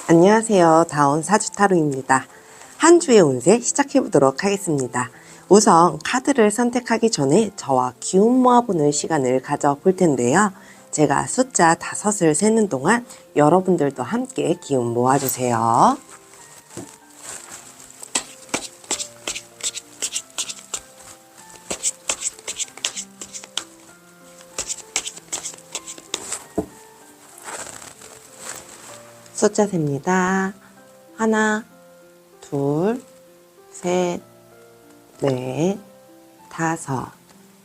안녕하세요. 다운 사주타로입니다. 한 주의 운세 시작해 보도록 하겠습니다. 우선 카드를 선택하기 전에 저와 기운 모아보는 시간을 가져볼 텐데요. 제가 숫자 5을 세는 동안 여러분들도 함께 기운 모아주세요. 숫자 셉니다. 하나, 둘, 셋, 넷, 5.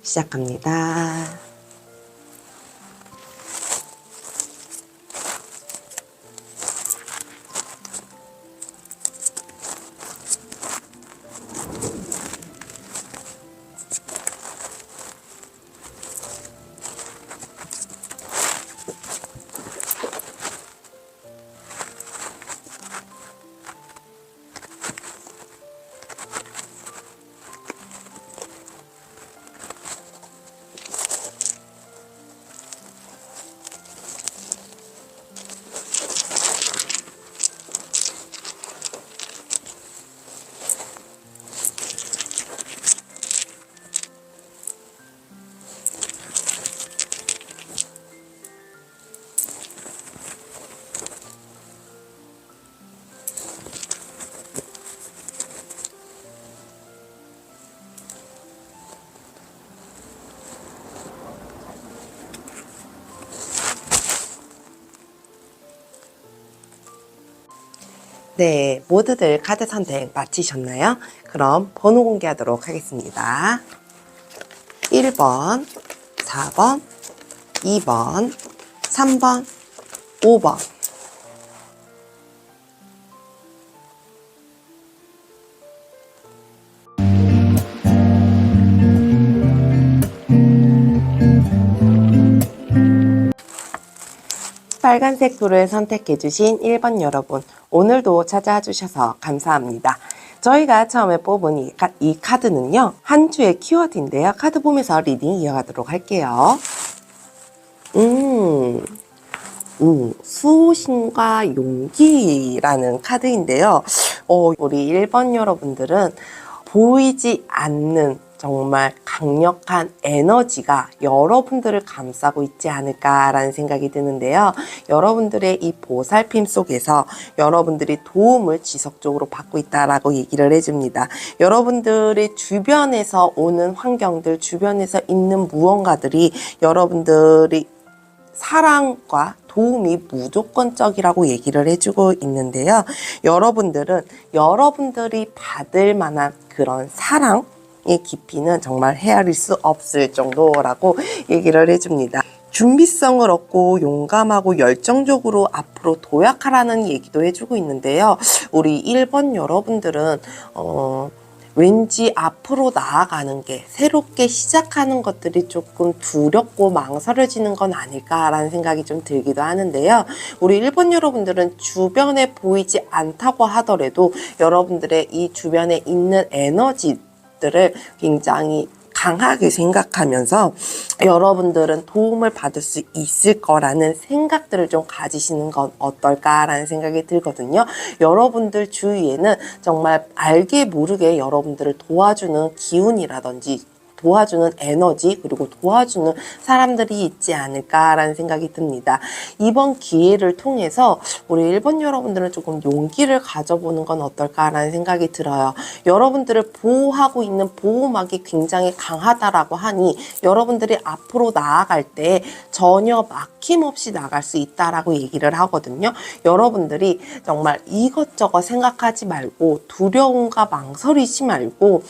시작합니다. 네, 모두들 카드 선택 마치셨나요? 그럼 번호 공개하도록 하겠습니다. 1번, 4번, 2번, 3번, 5번. 빨간색 돌을 선택해주신 1번 여러분, 오늘도 찾아와 주셔서 감사합니다. 저희가 처음에 뽑은 이 카드는요, 한 주의 키워드인데요. 카드 보면서 리딩 이어가도록 할게요. 수호신과 용기라는 카드인데요. 우리 1번 여러분들은 보이지 않는 정말 강력한 에너지가 여러분들을 감싸고 있지 않을까라는 생각이 드는데요. 여러분들의 이 보살핌 속에서 여러분들이 도움을 지속적으로 받고 있다라고 얘기를 해줍니다. 여러분들의 주변에서 오는 환경들, 주변에서 있는 무언가들이 여러분들이 사랑과 도움이 무조건적이라고 얘기를 해주고 있는데요. 여러분들은 여러분들이 받을 만한 그런 사랑의 깊이는 정말 헤아릴 수 없을 정도라고 얘기를 해줍니다. 준비성을 얻고 용감하고 열정적으로 앞으로 도약하라는 얘기도 해주고 있는데요. 우리 1번 여러분들은 왠지 앞으로 나아가는 게, 새롭게 시작하는 것들이 조금 두렵고 망설여지는 건 아닐까라는 생각이 좀 들기도 하는데요. 우리 1번 여러분들은 주변에 보이지 않다고 하더라도 여러분들의 이 주변에 있는 에너지들을 굉장히 강하게 생각하면서 여러분들은 도움을 받을 수 있을 거라는 생각들을 좀 가지시는 건 어떨까라는 생각이 들거든요. 여러분들 주위에는 정말 알게 모르게 여러분들을 도와주는 기운이라든지 도와주는 에너지, 그리고 도와주는 사람들이 있지 않을까라는 생각이 듭니다. 이번 기회를 통해서 우리 1번 여러분들은 조금 용기를 가져보는 건 어떨까라는 생각이 들어요. 여러분들을 보호하고 있는 보호막이 굉장히 강하다라고 하니 여러분들이 앞으로 나아갈 때 전혀 막힘없이 나갈 수 있다라고 얘기를 하거든요. 여러분들이 정말 이것저것 생각하지 말고 두려움과 망설이지 말고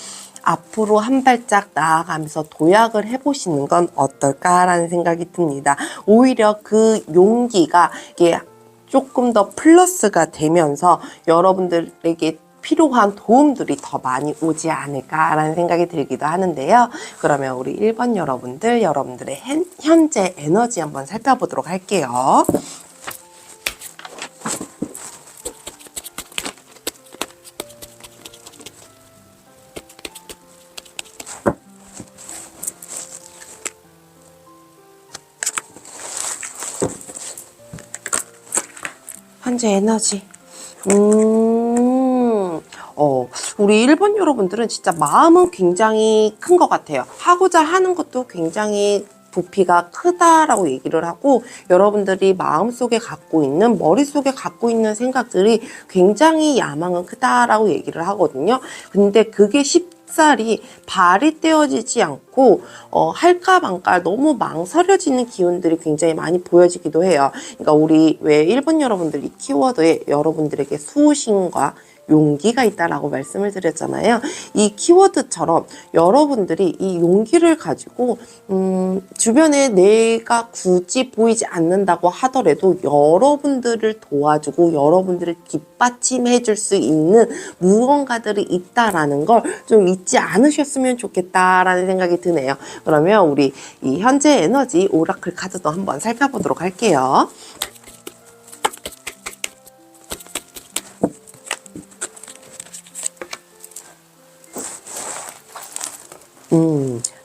앞으로 한 발짝 나아가면서 도약을 해보시는 건 어떨까라는 생각이 듭니다. 오히려 그 용기가 이게 조금 더 플러스가 되면서 여러분들에게 필요한 도움들이 더 많이 오지 않을까라는 생각이 들기도 하는데요. 그러면 우리 1번 여러분들, 여러분들의 현재 에너지 한번 살펴보도록 할게요. 현재 에너지. 우리 1번 여러분들은 진짜 마음은 굉장히 큰 것 같아요. 하고자 하는 것도 굉장히 부피가 크다라고 얘기를 하고, 여러분들이 마음속에 갖고 있는, 머릿속에 갖고 있는 생각들이 굉장히 야망은 크다라고 얘기를 하거든요. 근데 그게 쉽사리 발이 떼어지지 않고 할까 말까 너무 망설여지는 기운들이 굉장히 많이 보여지기도 해요. 그러니까 우리 왜 1번 여러분들 이 키워드에 여러분들에게 수신과 용기가 있다라고 말씀을 드렸잖아요. 이 키워드처럼 여러분들이 이 용기를 가지고 주변에 내가 굳이 보이지 않는다고 하더라도 여러분들을 도와주고 여러분들을 뒷받침해 줄 수 있는 무언가들이 있다라는 걸 좀 잊지 않으셨으면 좋겠다라는 생각이 드네요. 그러면 우리 이 현재 에너지 오라클 카드도 한번 살펴보도록 할게요.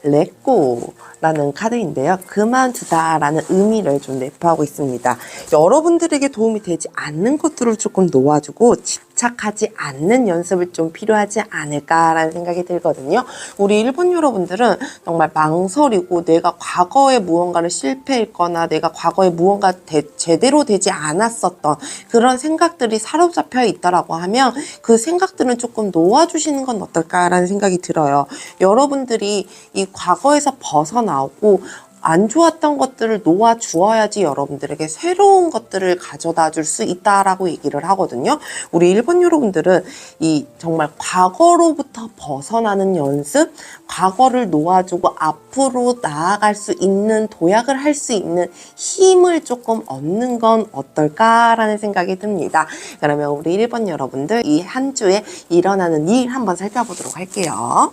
렛고라는 카드인데요. 그만두다라는 의미를 좀 내포하고 있습니다. 여러분들에게 도움이 되지 않는 것들을 조금 놓아주고 집착하지 않는 연습을 좀 필요하지 않을까라는 생각이 들거든요. 우리 1번 여러분들은 정말 망설이고 내가 과거에 무언가를 실패했거나 내가 과거에 무언가 제대로 되지 않았었던 그런 생각들이 사로잡혀 있다라고 하면 그 생각들은 조금 놓아주시는 건 어떨까라는 생각이 들어요. 여러분들이 이 과거에서 벗어나오고 안 좋았던 것들을 놓아주어야지 여러분들에게 새로운 것들을 가져다 줄 수 있다라고 얘기를 하거든요. 우리 1번 여러분들은 이 정말 과거로부터 벗어나는 연습, 과거를 놓아주고 앞으로 나아갈 수 있는, 도약을 할 수 있는 힘을 조금 얻는 건 어떨까라는 생각이 듭니다. 그러면 우리 1번 여러분들 이 한 주에 일어나는 일 한번 살펴보도록 할게요.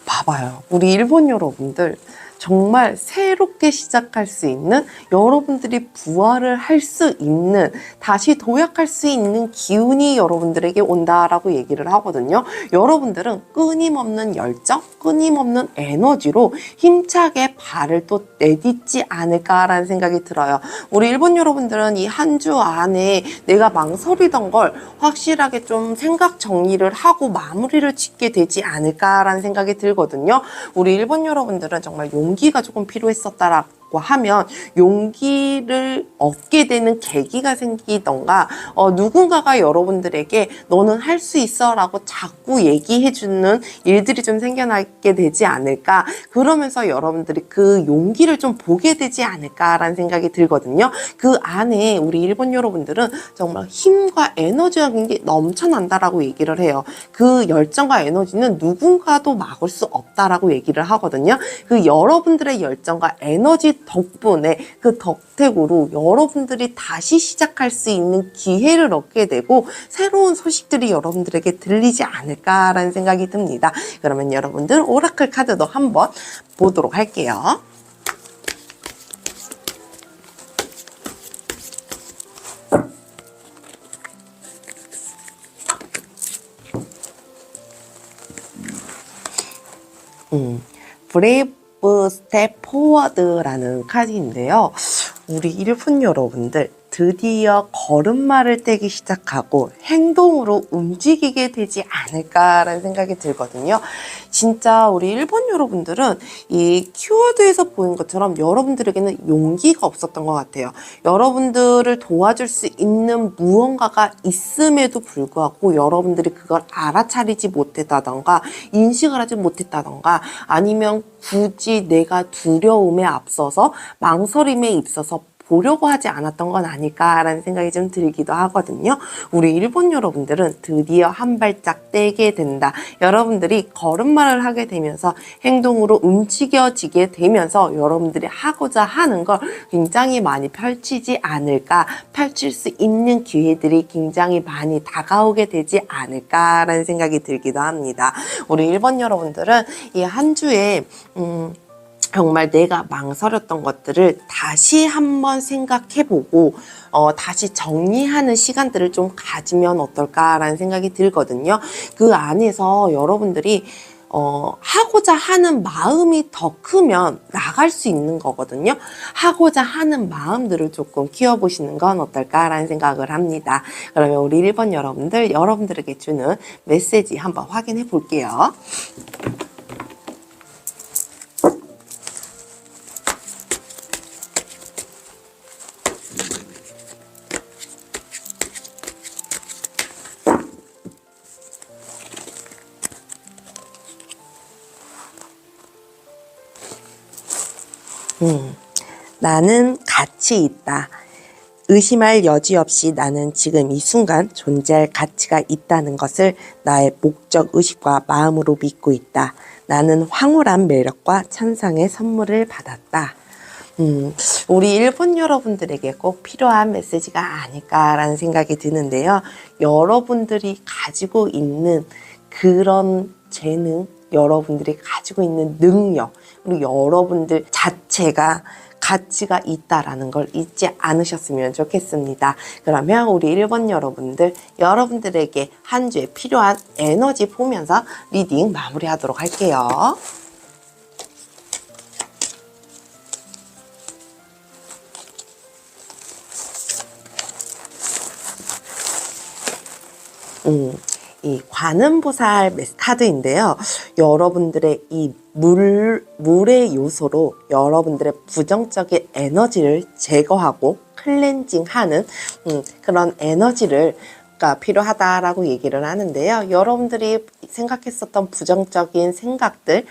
봐봐요. 우리 일본 여러분들 정말 새롭게 시작할 수 있는, 여러분들이 부활을 할 수 있는, 다시 도약할 수 있는 기운이 여러분들에게 온다라고 얘기를 하거든요. 여러분들은 끊임없는 열정, 끊임없는 에너지로 힘차게 발을 또 내딛지 않을까라는 생각이 들어요. 우리 일본 여러분들은 이 한 주 안에 내가 망설이던 걸 확실하게 좀 생각 정리를 하고 마무리를 짓게 되지 않을까라는 생각이 들거든요. 우리 일본 여러분들은 정말 용기가 조금 필요했었다라고 하면 용기를 얻게 되는 계기가 생기던가 누군가가 여러분들에게 너는 할 수 있어 라고 자꾸 얘기해주는 일들이 좀 생겨나게 되지 않을까, 그러면서 여러분들이 그 용기를 좀 보게 되지 않을까라는 생각이 들거든요. 그 안에 우리 일본 여러분들은 정말 힘과 에너지가 굉장히 넘쳐난다라고 얘기를 해요. 그 열정과 에너지는 누군가도 막을 수 없다라고 얘기를 하거든요. 그 여러분들의 열정과 에너지 덕분에 그 덕택으로 여러분들이 다시 시작할 수 있는 기회를 얻게 되고 새로운 소식들이 여러분들에게 들리지 않을까라는 생각이 듭니다. 그러면 여러분들 오라클 카드도 한번 보도록 할게요. 브레이브 스텝 포워드라는 카드인데요. 우리 일본 여러분들 드디어 걸음마를 떼기 시작하고 행동으로 움직이게 되지 않을까라는 생각이 들거든요. 진짜 우리 일본 여러분들은 이 키워드에서 보인 것처럼 여러분들에게는 용기가 없었던 것 같아요. 여러분들을 도와줄 수 있는 무언가가 있음에도 불구하고 여러분들이 그걸 알아차리지 못했다던가 인식을 하지 못했다던가 아니면 굳이 내가 두려움에 앞서서 망설임에 있어서 보려고 하지 않았던 건 아닐까라는 생각이 좀 들기도 하거든요. 우리 일본 여러분들은 드디어 한 발짝 떼게 된다. 여러분들이 걸음마를 하게 되면서 행동으로 움직여지게 되면서 여러분들이 하고자 하는 걸 굉장히 많이 펼치지 않을까, 펼칠 수 있는 기회들이 굉장히 많이 다가오게 되지 않을까라는 생각이 들기도 합니다. 우리 일본 여러분들은 이 한 주에 정말 내가 망설였던 것들을 다시 한번 생각해보고 다시 정리하는 시간들을 좀 가지면 어떨까라는 생각이 들거든요. 그 안에서 여러분들이 하고자 하는 마음이 더 크면 나갈 수 있는 거거든요. 하고자 하는 마음들을 조금 키워보시는 건 어떨까라는 생각을 합니다. 그러면 우리 1번 여러분들, 여러분들에게 주는 메시지 한번 확인해 볼게요. 나는 가치 있다. 의심할 여지 없이 나는 지금 이 순간 존재할 가치가 있다는 것을 나의 목적 의식과 마음으로 믿고 있다. 나는 황홀한 매력과 찬상의 선물을 받았다. 우리 일본 여러분들에게 꼭 필요한 메시지가 아닐까라는 생각이 드는데요. 여러분들이 가지고 있는 그런 재능, 여러분들이 가지고 있는 능력, 그리고 여러분들 자체가 가치가 있다라는 걸 잊지 않으셨으면 좋겠습니다. 그러면 우리 1번 여러분들, 여러분들에게 한 주에 필요한 에너지 보면서 리딩 마무리하도록 할게요. 이 관음보살 카드인데요. 여러분들의 이 물의 요소로 여러분들의 부정적인 에너지를 제거하고 클렌징하는 그런 에너지를 필요하다라고 얘기를 하는데요. 여러분들이 생각했었던 부정적인 생각들,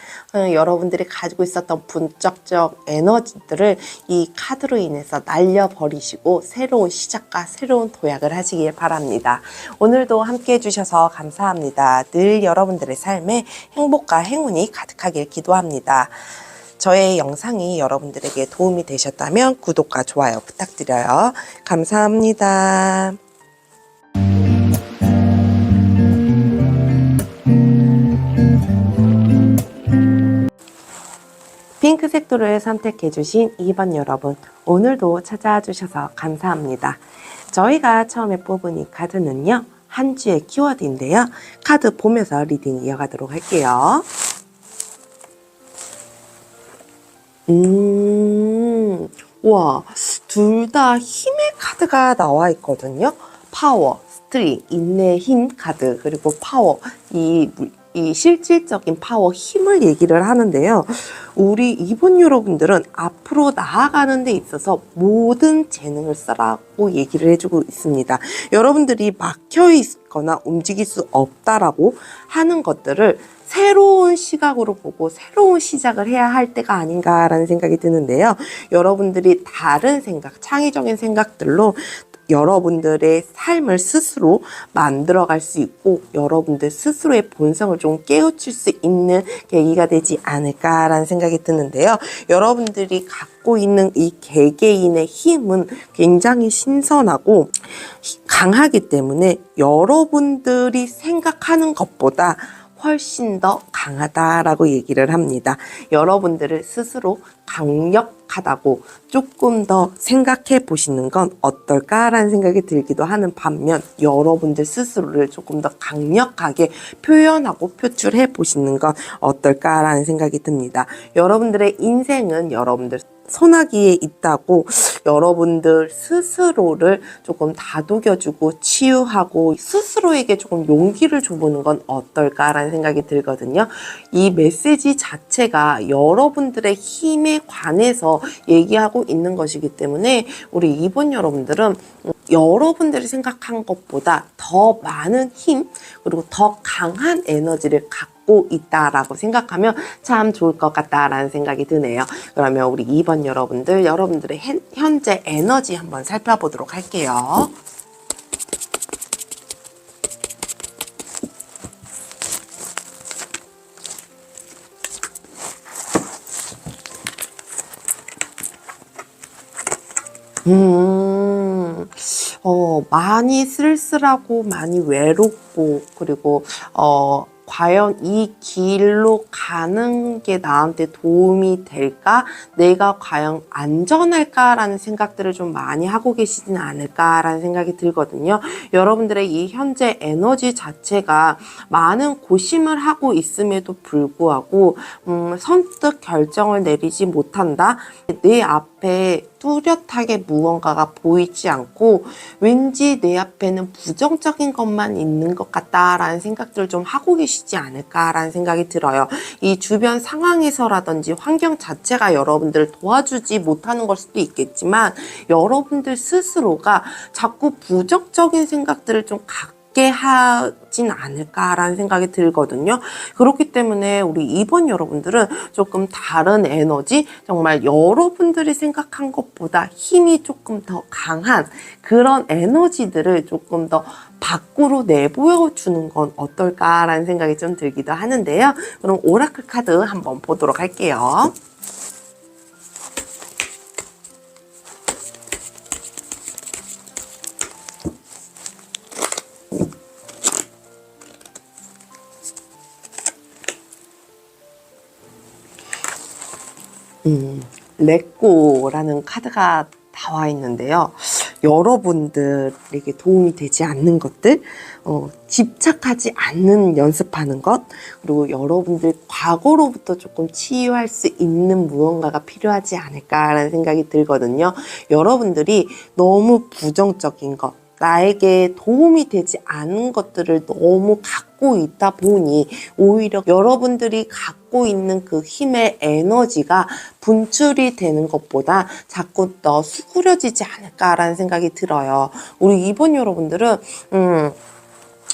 여러분들이 가지고 있었던 분적적 에너지들을 이 카드로 인해서 날려버리시고 새로운 시작과 새로운 도약을 하시길 바랍니다. 오늘도 함께 해주셔서 감사합니다. 늘 여러분들의 삶에 행복과 행운이 가득하길 기도합니다. 저의 영상이 여러분들에게 도움이 되셨다면 구독과 좋아요 부탁드려요. 감사합니다. 핑크색 도를 선택해주신 2번 여러분, 오늘도 찾아와 주셔서 감사합니다. 저희가 처음에 뽑은 이 카드는요, 한 주의 키워드인데요. 카드 보면서 리딩 이어가도록 할게요. 와, 둘 다 힘의 카드가 나와 있거든요. 파워, 스트링, 인내의 힘 카드, 그리고 파워, 이 실질적인 파워, 힘을 얘기를 하는데요. 우리 2번 여러분들은 앞으로 나아가는 데 있어서 모든 재능을 쓰라고 얘기를 해주고 있습니다. 여러분들이 막혀 있거나 움직일 수 없다라고 하는 것들을 새로운 시각으로 보고 새로운 시작을 해야 할 때가 아닌가라는 생각이 드는데요. 여러분들이 다른 생각, 창의적인 생각들로 여러분들의 삶을 스스로 만들어갈 수 있고 여러분들 스스로의 본성을 좀 깨우칠 수 있는 계기가 되지 않을까라는 생각이 드는데요. 여러분들이 갖고 있는 이 개개인의 힘은 굉장히 신선하고 강하기 때문에 여러분들이 생각하는 것보다 훨씬 더 강하다라고 얘기를 합니다. 여러분들을 스스로 강력하다고 조금 더 생각해 보시는 건 어떨까라는 생각이 들기도 하는 반면 여러분들 스스로를 조금 더 강력하게 표현하고 표출해 보시는 건 어떨까라는 생각이 듭니다. 여러분들의 인생은 여러분들 소나기에 있다고 여러분들 스스로를 조금 다독여주고 치유하고 스스로에게 조금 용기를 줘보는 건 어떨까라는 생각이 들거든요. 이 메시지 자체가 여러분들의 힘에 관해서 얘기하고 있는 것이기 때문에 우리 2번 여러분들은 여러분들이 생각한 것보다 더 많은 힘 그리고 더 강한 에너지를 갖고 있다라고 생각하면 참 좋을 것 같다라는 생각이 드네요. 그러면 우리 2번 여러분들, 여러분들의 현재 에너지 한번 살펴보도록 할게요. 많이 쓸쓸하고 많이 외롭고 그리고 과연 이 길로 가는 게 나한테 도움이 될까? 내가 과연 안전할까라는 생각들을 좀 많이 하고 계시진 않을까라는 생각이 들거든요. 여러분들의 이 현재 에너지 자체가 많은 고심을 하고 있음에도 불구하고 선뜻 결정을 내리지 못한다. 내 앞에 뚜렷하게 무언가가 보이지 않고 왠지 내 앞에는 부정적인 것만 있는 것 같다라는 생각들을 좀 하고 계시지 않을까라는 생각이 들어요. 이 주변 상황에서라든지 환경 자체가 여러분들을 도와주지 못하는 걸 수도 있겠지만 여러분들 스스로가 자꾸 부정적인 생각들을 좀 갖게 하진 않을까라는 생각이 들거든요. 그렇기 때문에 우리 2번 여러분들은 조금 다른 에너지, 정말 여러분들이 생각한 것보다 힘이 조금 더 강한 그런 에너지들을 조금 더 밖으로 내보여 주는 건 어떨까라는 생각이 좀 들기도 하는데요. 그럼 오라클 카드 한번 보도록 할게요. 렛고라는 카드가 나와 있는데요. 여러분들에게 도움이 되지 않는 것들, 집착하지 않는 연습하는 것, 그리고 여러분들 과거로부터 조금 치유할 수 있는 무언가가 필요하지 않을까라는 생각이 들거든요. 여러분들이 너무 부정적인 것, 나에게 도움이 되지 않은 것들을 너무 갖고 있다 보니 오히려 여러분들이 갖고 있는 그 힘의 에너지가 분출이 되는 것보다 자꾸 더 수그려지지 않을까라는 생각이 들어요. 우리 2번 여러분들은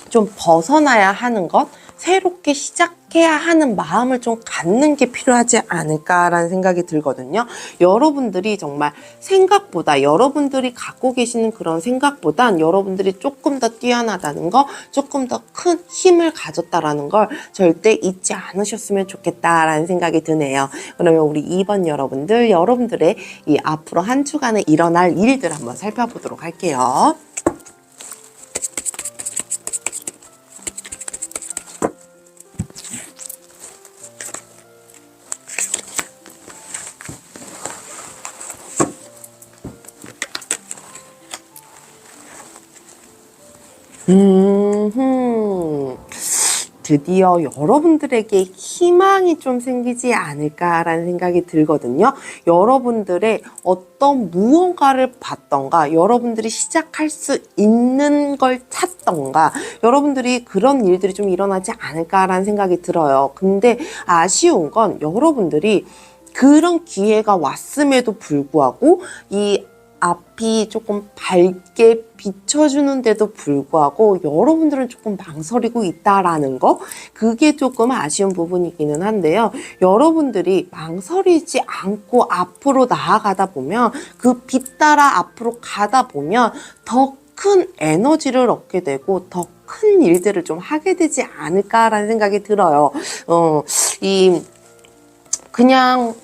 좀 벗어나야 하는 것, 새롭게 시작해야 하는 마음을 좀 갖는 게 필요하지 않을까라는 생각이 들거든요. 여러분들이 정말 생각보다, 여러분들이 갖고 계시는 그런 생각보단 여러분들이 조금 더 뛰어나다는 거, 조금 더 큰 힘을 가졌다라는 걸 절대 잊지 않으셨으면 좋겠다라는 생각이 드네요. 그러면 우리 2번 여러분들, 여러분들의 이 앞으로 한 주간에 일어날 일들 한번 살펴보도록 할게요. 드디어 여러분들에게 희망이 좀 생기지 않을까라는 생각이 들거든요. 여러분들의 어떤 무언가를 봤던가, 여러분들이 시작할 수 있는 걸 찾던가, 여러분들이 그런 일들이 좀 일어나지 않을까라는 생각이 들어요. 근데 아쉬운 건 여러분들이 그런 기회가 왔음에도 불구하고 이 앞이 조금 밝게 비춰주는데도 불구하고 여러분들은 조금 망설이고 있다라는 거, 그게 조금 아쉬운 부분이기는 한데요. 여러분들이 망설이지 않고 앞으로 나아가다 보면, 그 빛 따라 앞으로 가다 보면 더 큰 에너지를 얻게 되고 더 큰 일들을 좀 하게 되지 않을까라는 생각이 들어요. 그냥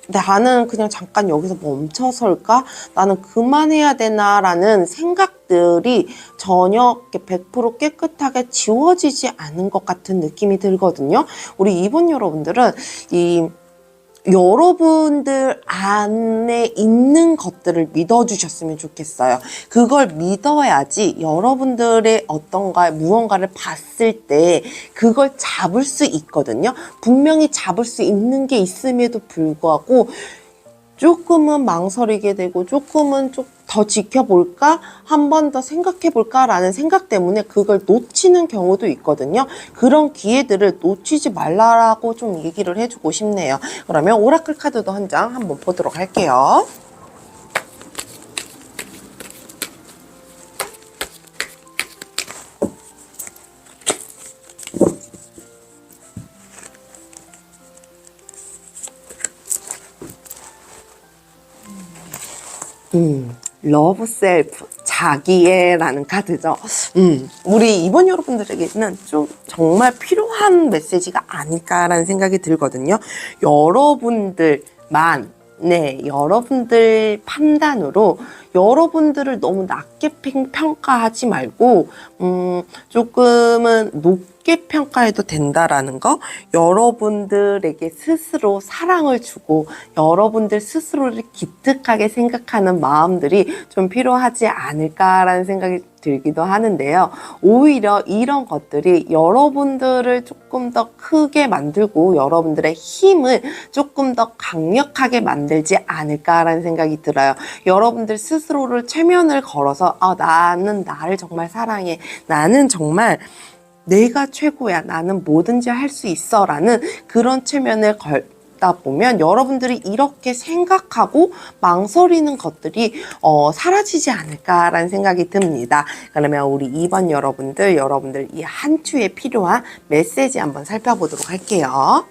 나는 그냥 잠깐 여기서 멈춰설까? 나는 그만해야 되나라는 생각들이 전혀 100% 깨끗하게 지워지지 않은 것 같은 느낌이 들거든요. 우리 2번 여러분들은 여러분들 안에 있는 것들을 믿어주셨으면 좋겠어요. 그걸 믿어야지 여러분들의 무언가를 봤을 때 그걸 잡을 수 있거든요. 분명히 잡을 수 있는 게 있음에도 불구하고 조금은 망설이게 되고 조금은 좀 더 지켜볼까? 한 번 더 생각해볼까? 라는 생각 때문에 그걸 놓치는 경우도 있거든요. 그런 기회들을 놓치지 말라고 좀 얘기를 해주고 싶네요. 그러면 오라클 카드도 한 장 한번 보도록 할게요. 러브 셀프, 자기애라는 카드죠. 우리 2번 여러분들에게는 좀 정말 필요한 메시지가 아닐까라는 생각이 들거든요. 여러분들 판단으로 여러분들을 너무 낮게 평가하지 말고 조금은 높게 평가해도 된다라는 거, 여러분들에게 스스로 사랑을 주고 여러분들 스스로를 기특하게 생각하는 마음들이 좀 필요하지 않을까라는 생각이 들기도 하는데요. 오히려 이런 것들이 여러분들을 조금 더 크게 만들고 여러분들의 힘을 조금 더 강력하게 만들지 않을까라는 생각이 들어요. 여러분들 스스로를 최면을 걸어서 나는 나를 정말 사랑해, 나는 정말 내가 최고야, 나는 뭐든지 할 수 있어 라는 그런 최면을 걸다 보면 여러분들이 이렇게 생각하고 망설이는 것들이 사라지지 않을까라는 생각이 듭니다. 그러면 우리 2번 여러분들 이 한 주에 필요한 메시지 한번 살펴보도록 할게요.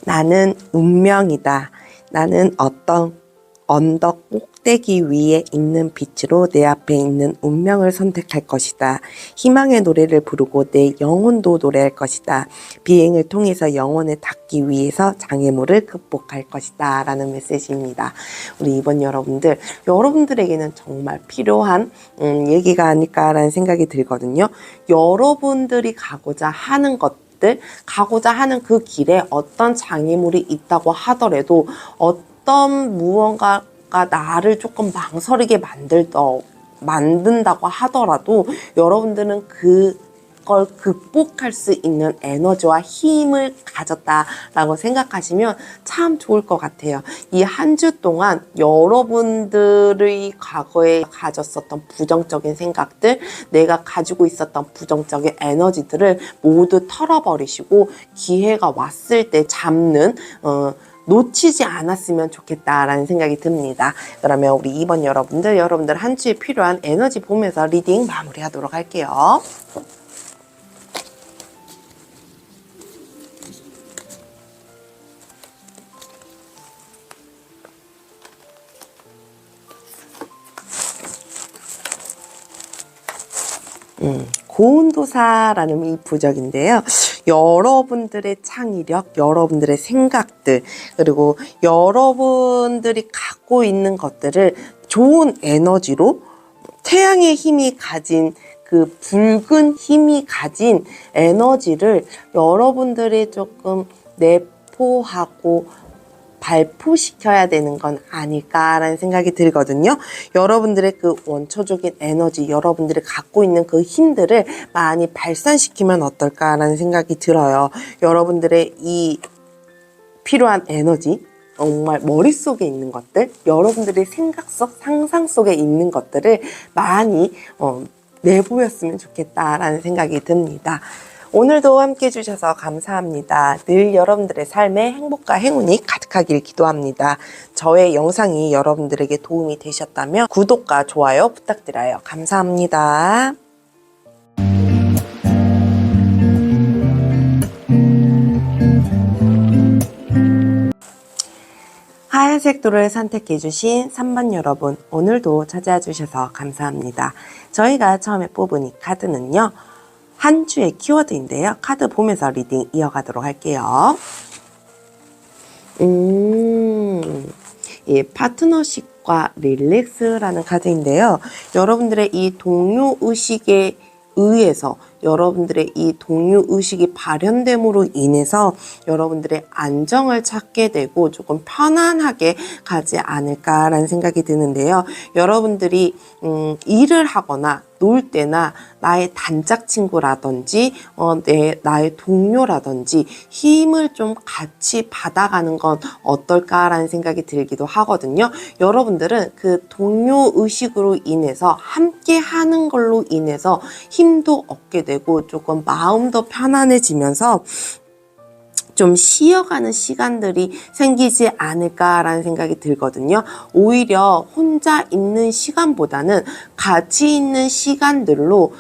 나는 운명이다. 나는 어떤 언덕 꼭대기 위에 있는 빛으로 내 앞에 있는 운명을 선택할 것이다. 희망의 노래를 부르고 내 영혼도 노래할 것이다. 비행을 통해서 영혼에 닿기 위해서 장애물을 극복할 것이다. 라는 메시지입니다. 우리 이번 여러분들에게는 정말 필요한 얘기가 아닐까라는 생각이 들거든요. 여러분들이 가고자 하는 가고자 하는 그 길에 어떤 장애물이 있다고 하더라도, 어떤 무언가가 나를 조금 망설이게 만든다고 하더라도 여러분들은 그걸 극복할 수 있는 에너지와 힘을 가졌다라고 생각하시면 참 좋을 것 같아요. 이 한 주 동안 여러분들의 과거에 가졌었던 부정적인 생각들, 내가 가지고 있었던 부정적인 에너지들을 모두 털어버리시고 기회가 왔을 때 잡는 놓치지 않았으면 좋겠다라는 생각이 듭니다. 그러면 우리 2번 여러분들 한 주에 필요한 에너지 보면서 리딩 마무리하도록 할게요. 고운도사라는 이 부적인데요. 여러분들의 창의력, 여러분들의 생각들, 그리고 여러분들이 갖고 있는 것들을 좋은 에너지로, 태양의 힘이 가진 그 붉은 힘이 가진 에너지를 여러분들이 조금 내포하고 발포시켜야 되는 건 아닐까라는 생각이 들거든요. 여러분들의 그 원초적인 에너지, 여러분들이 갖고 있는 그 힘들을 많이 발산시키면 어떨까라는 생각이 들어요. 여러분들의 이 필요한 에너지, 정말 머릿속에 있는 것들, 여러분들의 생각 속, 상상 속에 있는 것들을 많이 내보였으면 좋겠다라는 생각이 듭니다. 오늘도 함께 해주셔서 감사합니다. 늘 여러분들의 삶에 행복과 행운이 가득하길 기도합니다. 저의 영상이 여러분들에게 도움이 되셨다면 구독과 좋아요 부탁드려요. 감사합니다. 하얀색 도를 선택해주신 3번 여러분, 오늘도 찾아와 주셔서 감사합니다. 저희가 처음에 뽑은 이 카드는요, 한 주의 키워드인데요. 카드 보면서 리딩 이어가도록 할게요. 예, 파트너십과 릴렉스라는 카드인데요. 여러분들의 이 동료의식에 의해서, 여러분들의 이 동료의식이 발현됨으로 인해서 여러분들의 안정을 찾게 되고 조금 편안하게 가지 않을까라는 생각이 드는데요. 여러분들이 일을 하거나 놀 때나 나의 단짝 친구라든지 나의 동료라든지 힘을 좀 같이 받아가는 건 어떨까라는 생각이 들기도 하거든요. 여러분들은 그 동료 의식으로 인해서 함께 하는 걸로 인해서 힘도 얻게 되고 조금 마음도 편안해지면서 좀 쉬어가는 시간들이 생기지 않을까라는 생각이 들거든요. 오히려 혼자 있는 시간보다는 같이 있는 시간들로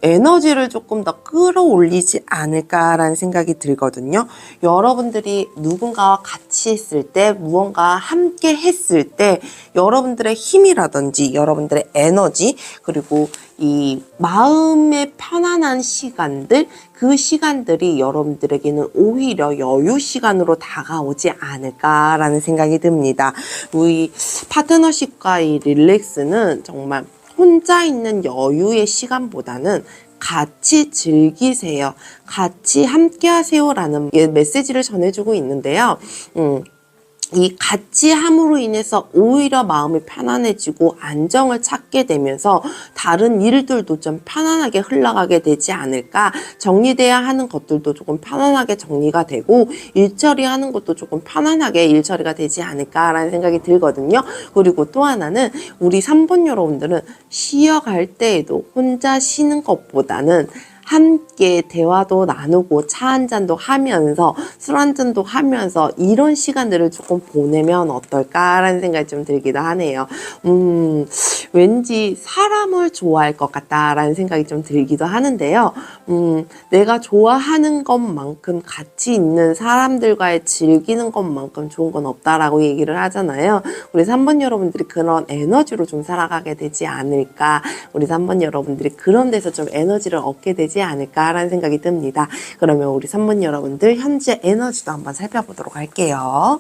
에너지를 조금 더 끌어올리지 않을까라는 생각이 들거든요. 여러분들이 누군가와 같이 했을 때, 무언가 함께 했을 때 여러분들의 힘이라든지 여러분들의 에너지, 그리고 이 마음의 편안한 시간들, 그 시간들이 여러분들에게는 오히려 여유 시간으로 다가오지 않을까라는 생각이 듭니다. 우리 파트너십과의 릴렉스는 정말 혼자 있는 여유의 시간보다는 같이 즐기세요. 같이 함께 하세요라는 메시지를 전해주고 있는데요. 이 같이 함으로 인해서 오히려 마음이 편안해지고 안정을 찾게 되면서 다른 일들도 좀 편안하게 흘러가게 되지 않을까. 정리돼야 하는 것들도 조금 편안하게 정리가 되고 일 처리하는 것도 조금 편안하게 일 처리가 되지 않을까라는 생각이 들거든요. 그리고 또 하나는 우리 3번 여러분들은 쉬어갈 때에도 혼자 쉬는 것보다는 함께 대화도 나누고 차 한 잔도 하면서 술 한 잔도 하면서 이런 시간들을 조금 보내면 어떨까라는 생각이 좀 들기도 하네요. 왠지 사람을 좋아할 것 같다라는 생각이 좀 들기도 하는데요. 내가 좋아하는 것만큼 같이 있는 사람들과의 즐기는 것만큼 좋은 건 없다라고 얘기를 하잖아요. 우리 3번 여러분들이 그런 에너지로 좀 살아가게 되지 않을까. 우리 3번 여러분들이 그런 데서 좀 에너지를 얻게 되지 않을까라는 생각이 듭니다. 그러면 우리 3번 여러분들 현재 에너지도 한번 살펴보도록 할게요.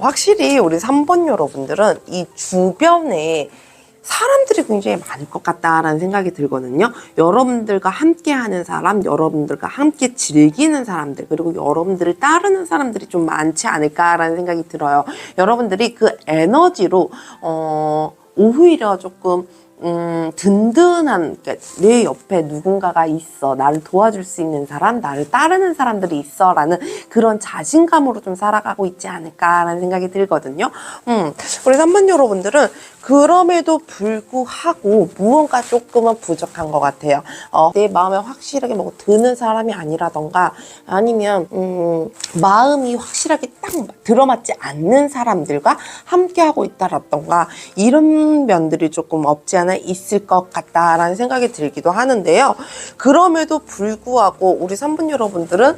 확실히 우리 3번 여러분들은 이 주변에 사람들이 굉장히 많을 것 같다라는 생각이 들거든요. 여러분들과 함께 하는 사람, 여러분들과 함께 즐기는 사람들, 그리고 여러분들을 따르는 사람들이 좀 많지 않을까라는 생각이 들어요. 여러분들이 그 에너지로 오히려 조금 든든한, 그러니까 내 옆에 누군가가 있어, 나를 도와줄 수 있는 사람, 나를 따르는 사람들이 있어 라는 그런 자신감으로 좀 살아가고 있지 않을까라는 생각이 들거든요. 우리 3번 여러분들은 그럼에도 불구하고 무언가 조금은 부족한 것 같아요. 내 마음에 확실하게 뭐 드는 사람이 아니라던가 아니면 마음이 확실하게 딱 들어맞지 않는 사람들과 함께하고 있다라던가 이런 면들이 조금 없지 않아 있을 것 같다라는 생각이 들기도 하는데요. 그럼에도 불구하고 우리 3번 여러분들은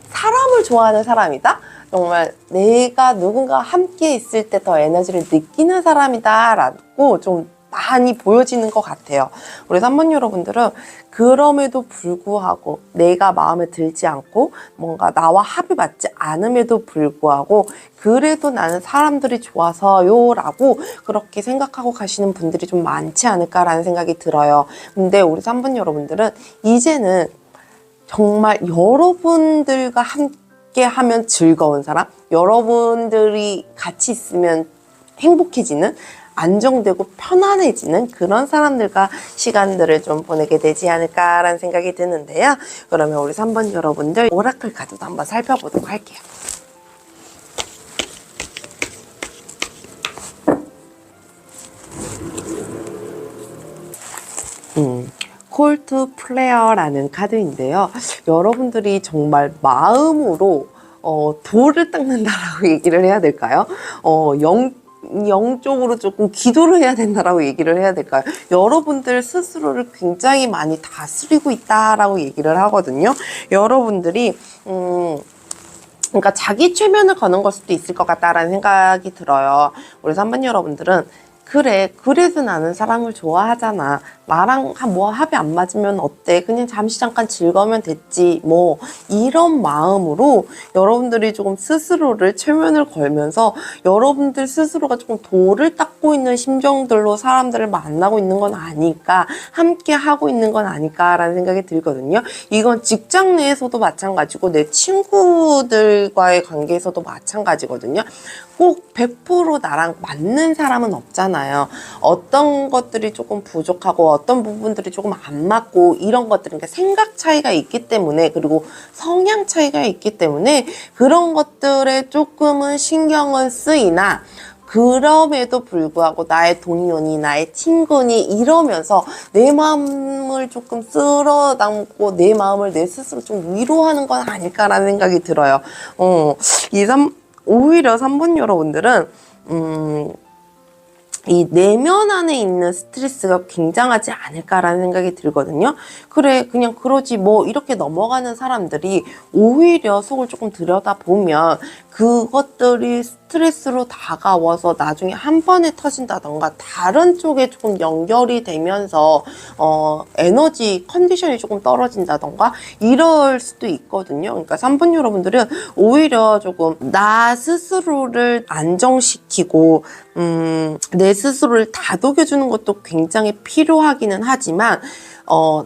사람을 좋아하는 사람이다? 정말 내가 누군가와 함께 있을 때 더 에너지를 느끼는 사람이다 라고 좀 많이 보여지는 것 같아요. 우리 3번 여러분들은 그럼에도 불구하고 내가 마음에 들지 않고 뭔가 나와 합이 맞지 않음에도 불구하고 그래도 나는 사람들이 좋아서요 라고 그렇게 생각하고 가시는 분들이 좀 많지 않을까라는 생각이 들어요. 근데 우리 3번 여러분들은 이제는 정말 여러분들과 함께 하면 즐거운 사람, 여러분들이 같이 있으면 행복해지는, 안정되고 편안해지는 그런 사람들과 시간들을 좀 보내게 되지 않을까라는 생각이 드는데요. 그러면 우리 3번 여러분들 오라클 카드도 한번 살펴보도록 할게요. 콜 투 플레어라는 카드인데요. 여러분들이 정말 마음으로 돌을 닦는다라고 얘기를 해야 될까요? 영적으로 조금 기도를 해야 된다라고 얘기를 해야 될까요? 여러분들 스스로를 굉장히 많이 다스리고 있다라고 얘기를 하거든요. 여러분들이 그러니까 자기 최면을 거는 걸 수도 있을 것 같다라는 생각이 들어요. 우리 3번 여러분들은 그래, 그래도 나는 사랑을 좋아하잖아. 나랑 뭐 합이 안 맞으면 어때? 그냥 잠시 잠깐 즐거우면 됐지. 뭐 이런 마음으로 여러분들이 조금 스스로를 최면을 걸면서 여러분들 스스로가 조금 돌을 닦고 있는 심정들로 사람들을 만나고 있는 건 아닐까, 함께 하고 있는 건 아닐까라는 생각이 들거든요. 이건 직장 내에서도 마찬가지고 내 친구들과의 관계에서도 마찬가지거든요. 꼭 100% 나랑 맞는 사람은 없잖아요. 어떤 것들이 조금 부족하고 어떤 부분들이 조금 안 맞고 이런 것들은 그러니까 생각 차이가 있기 때문에, 그리고 성향 차이가 있기 때문에 그런 것들에 조금은 신경은 쓰이나 그럼에도 불구하고 나의 동료니 나의 친구니 이러면서 내 마음을 조금 쓸어 담고 내 마음을 내 스스로 좀 위로하는 건 아닐까라는 생각이 들어요. 오히려 3번 여러분들은 이 내면 안에 있는 스트레스가 굉장하지 않을까라는 생각이 들거든요. 그래, 그냥 그러지 뭐 이렇게 넘어가는 사람들이 오히려 속을 조금 들여다보면 그것들이 스트레스로 다가와서 나중에 한 번에 터진다던가 다른 쪽에 조금 연결이 되면서 에너지 컨디션이 조금 떨어진다던가 이럴 수도 있거든요. 그러니까 3번 여러분들은 오히려 조금 나 스스로를 안정시키고 내 스스로를 다독여주는 것도 굉장히 필요하기는 하지만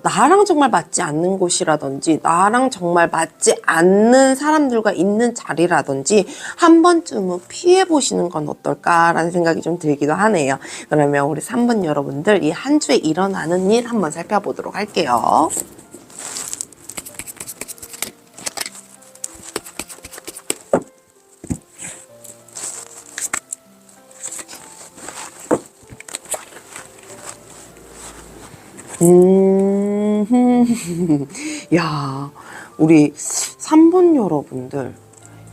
나랑 정말 맞지 않는 곳이라든지 나랑 정말 맞지 않는 사람들과 있는 자리라든지 한 번쯤은 피해 보시는 건 어떨까라는 생각이 좀 들기도 하네요. 그러면 우리 3번 여러분들 이 한 주에 일어나는 일 한번 살펴보도록 할게요. 야, 우리 3번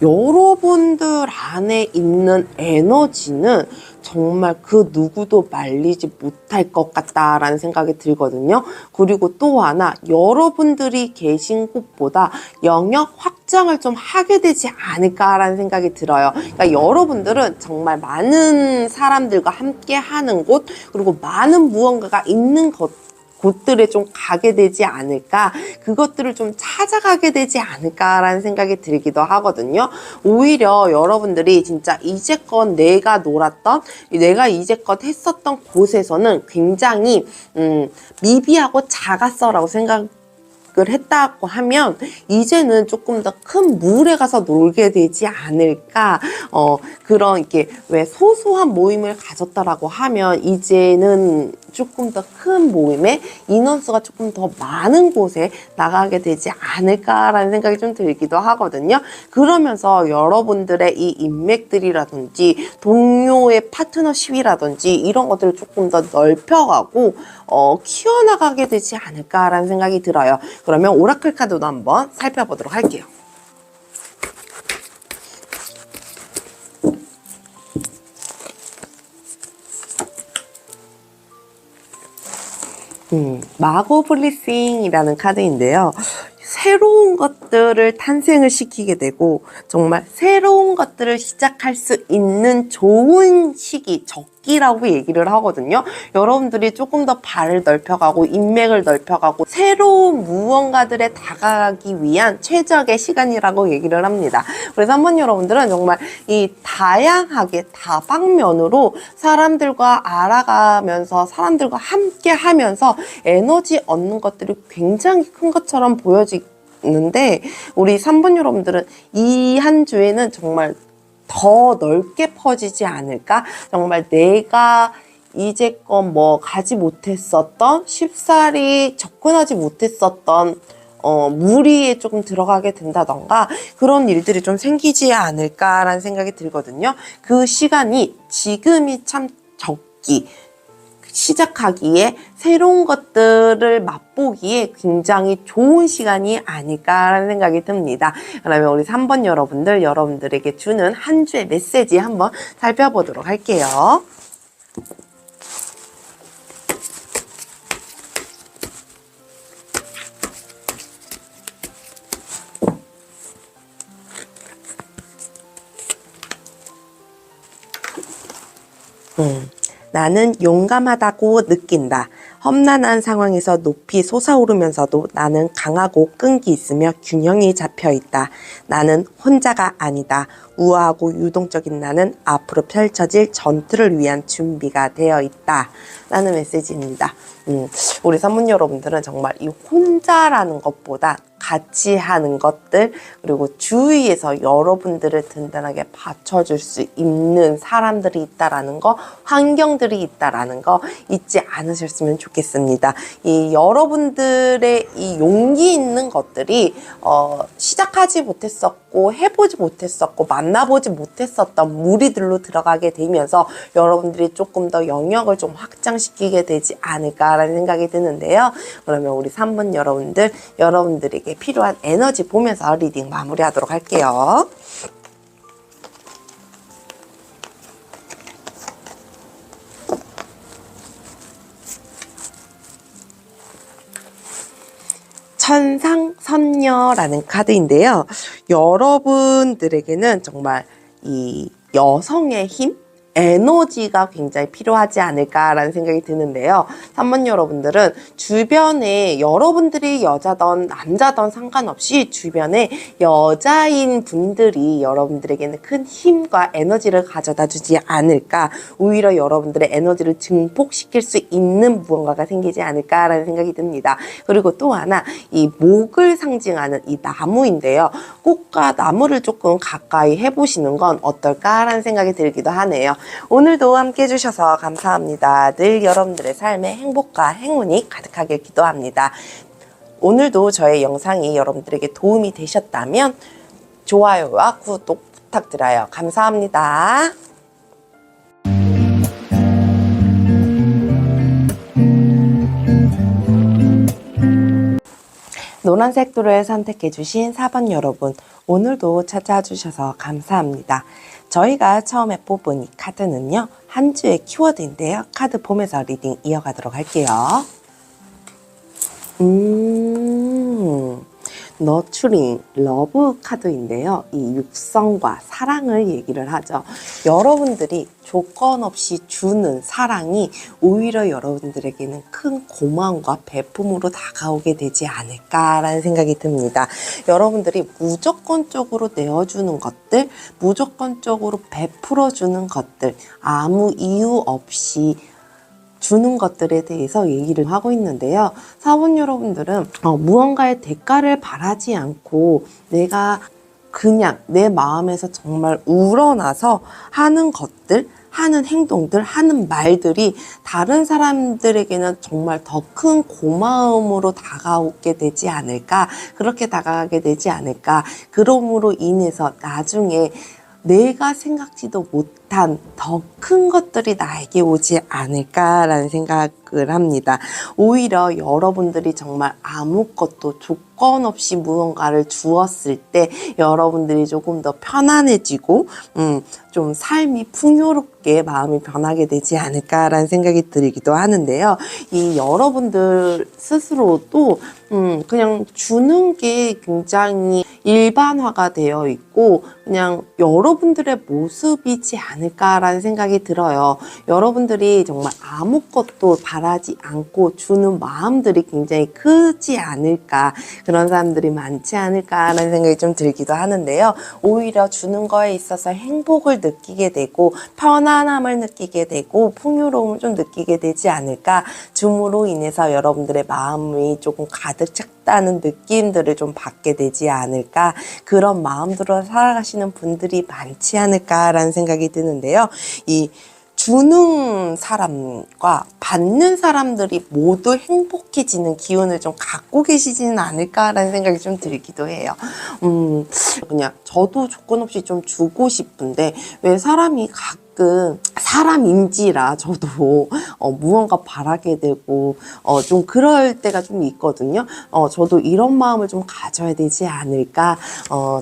여러분들 안에 있는 에너지는 정말 그 누구도 말리지 못할 것 같다라는 생각이 들거든요. 그리고 또 하나, 여러분들이 계신 곳보다 영역 확장을 좀 하게 되지 않을까라는 생각이 들어요. 그러니까 여러분들은 정말 많은 사람들과 함께 하는 곳, 그리고 많은 무언가가 있는 곳들에 좀 가게 되지 않을까, 그것들을 좀 찾아가게 되지 않을까라는 생각이 들기도 하거든요. 오히려 여러분들이 진짜 이제껏 내가 놀았던, 내가 이제껏 했었던 곳에서는 굉장히 미비하고 작았어라고 생각을 했다고 하면 이제는 조금 더 큰 물에 가서 놀게 되지 않을까. 그런 이렇게 왜 소소한 모임을 가졌다라고 하면 이제는 조금 더 큰 모임에 인원수가 조금 더 많은 곳에 나가게 되지 않을까라는 생각이 좀 들기도 하거든요. 그러면서 여러분들의 이 인맥들이라든지 동료의 파트너십이라든지 이런 것들을 조금 더 넓혀가고 키워나가게 되지 않을까라는 생각이 들어요. 그러면 오라클 카드도 한번 살펴보도록 할게요. 마고 블리싱이라는 카드인데요. 새로운 것들을 탄생을 시키게 되고 정말 새로운 것들을 시작할 수 있는 좋은 시기, 적기라고 얘기를 하거든요. 여러분들이 조금 더 발을 넓혀가고 인맥을 넓혀가고 새로운 무언가들에 다가가기 위한 최적의 시간이라고 얘기를 합니다. 그래서 한번 여러분들은 정말 이 다양하게 다방면으로 사람들과 알아가면서 사람들과 함께 하면서 에너지 얻는 것들이 굉장히 큰 것처럼 보여지는데 우리 3번 여러분들은 이 한 주에는 정말 더 넓게 퍼지지 않을까? 정말 내가 이제껏 뭐 가지 못했었던 쉽사리 접근하지 못했었던 무리에 조금 들어가게 된다던가 그런 일들이 좀 생기지 않을까라는 생각이 들거든요. 그 시간이 지금이 참 적기, 시작하기에 새로운 것들을 맛보기에 굉장히 좋은 시간이 아닐까라는 생각이 듭니다. 그러면 우리 3번 여러분들에게 주는 한 주의 메시지 한번 살펴보도록 할게요. 나는 용감하다고 느낀다. 험난한 상황에서 높이 솟아오르면서도 나는 강하고 끈기 있으며 균형이 잡혀 있다. 나는 혼자가 아니다. 우아하고 유동적인 나는 앞으로 펼쳐질 전투를 위한 준비가 되어 있다. 라는 메시지입니다. 우리 산문 여러분들은 정말 이 혼자라는 것보다 같이 하는 것들 그리고 주위에서 여러분들을 든든하게 받쳐줄 수 있는 사람들이 있다라는 거, 환경들이 있다라는 거 잊지 않으셨으면 좋겠습니다. 이 여러분들의 이 용기 있는 것들이 시작하지 못했었고 해보지 못했었고 만나보지 못했었던 무리들로 들어가게 되면서 여러분들이 조금 더 영역을 좀 확장시키게 되지 않을까라는 생각이 드는데요. 그러면 우리 3번 여러분들에게 필요한 에너지 보면서 리딩 마무리하도록 할게요. 천상선녀라는 카드인데요. 여러분들에게는 정말 이 여성의 힘? 에너지가 굉장히 필요하지 않을까라는 생각이 드는데요. 3번 여러분들은 주변에 여러분들이 여자든 남자든 상관없이 주변에 여자인 분들이 여러분들에게는 큰 힘과 에너지를 가져다 주지 않을까, 오히려 여러분들의 에너지를 증폭시킬 수 있는 무언가가 생기지 않을까라는 생각이 듭니다. 그리고 또 하나, 이 목을 상징하는 이 나무인데요. 꽃과 나무를 조금 가까이 해보시는 건 어떨까라는 생각이 들기도 하네요. 오늘도 함께 해주셔서 감사합니다. 늘 여러분들의 삶에 행복과 행운이 가득하길 기도합니다. 오늘도 저의 영상이 여러분들에게 도움이 되셨다면 좋아요와 구독 부탁드려요. 감사합니다. 노란색 도를 선택해주신 4번 여러분, 오늘도 찾아주셔서 감사합니다. 저희가 처음에 뽑은 이 카드는요, 한 주의 키워드인데요. 카드 보면서 리딩 이어가도록 할게요. 너추링 러브 카드인데요. 이 육성과 사랑을 얘기를 하죠. 여러분들이 조건 없이 주는 사랑이 오히려 여러분들에게는 큰 고마움과 베품으로 다가오게 되지 않을까라는 생각이 듭니다. 여러분들이 무조건적으로 내어주는 것들, 무조건적으로 베풀어주는 것들, 아무 이유 없이 주는 것들에 대해서 얘기를 하고 있는데요. 사원 여러분들은 무언가의 대가를 바라지 않고 내가 그냥 내 마음에서 정말 우러나서 하는 것들, 하는 행동들, 하는 말들이 다른 사람들에게는 정말 더 큰 고마움으로 다가오게 되지 않을까, 그렇게 다가가게 되지 않을까. 그러므로 인해서 나중에 내가 생각지도 못한 더 큰 것들이 나에게 오지 않을까라는 생각을 합니다. 오히려 여러분들이 정말 아무것도 조건 없이 무언가를 주었을 때 여러분들이 조금 더 편안해지고 좀 삶이 풍요롭게 마음이 변하게 되지 않을까라는 생각이 들기도 하는데요. 이 여러분들 스스로도 그냥 주는 게 굉장히 일반화가 되어 있고 그냥 여러분들의 모습이지 않을까라는 생각이 들어요. 여러분들이 정말 아무것도 바라지 않고 주는 마음들이 굉장히 크지 않을까, 그런 사람들이 많지 않을까라는 생각이 좀 들기도 하는데요. 오히려 주는 거에 있어서 행복을 느끼게 되고 편안함을 느끼게 되고 풍요로움을 좀 느끼게 되지 않을까, 줌으로 인해서 여러분들의 마음이 조금 가득 찼다는 느낌들을 좀 받게 되지 않을까, 그런 마음들로 살아가시는 분들이 많지 않을까라는 생각이 드는데요. 이 주는 사람과 받는 사람들이 모두 행복해지는 기운을 좀 갖고 계시지는 않을까라는 생각이 좀 들기도 해요. 그냥 저도 조건 없이 좀 주고 싶은데 왜 사람이 가끔 사람인지라 저도 무언가 바라게 되고 좀 그럴 때가 좀 있거든요. 저도 이런 마음을 좀 가져야 되지 않을까,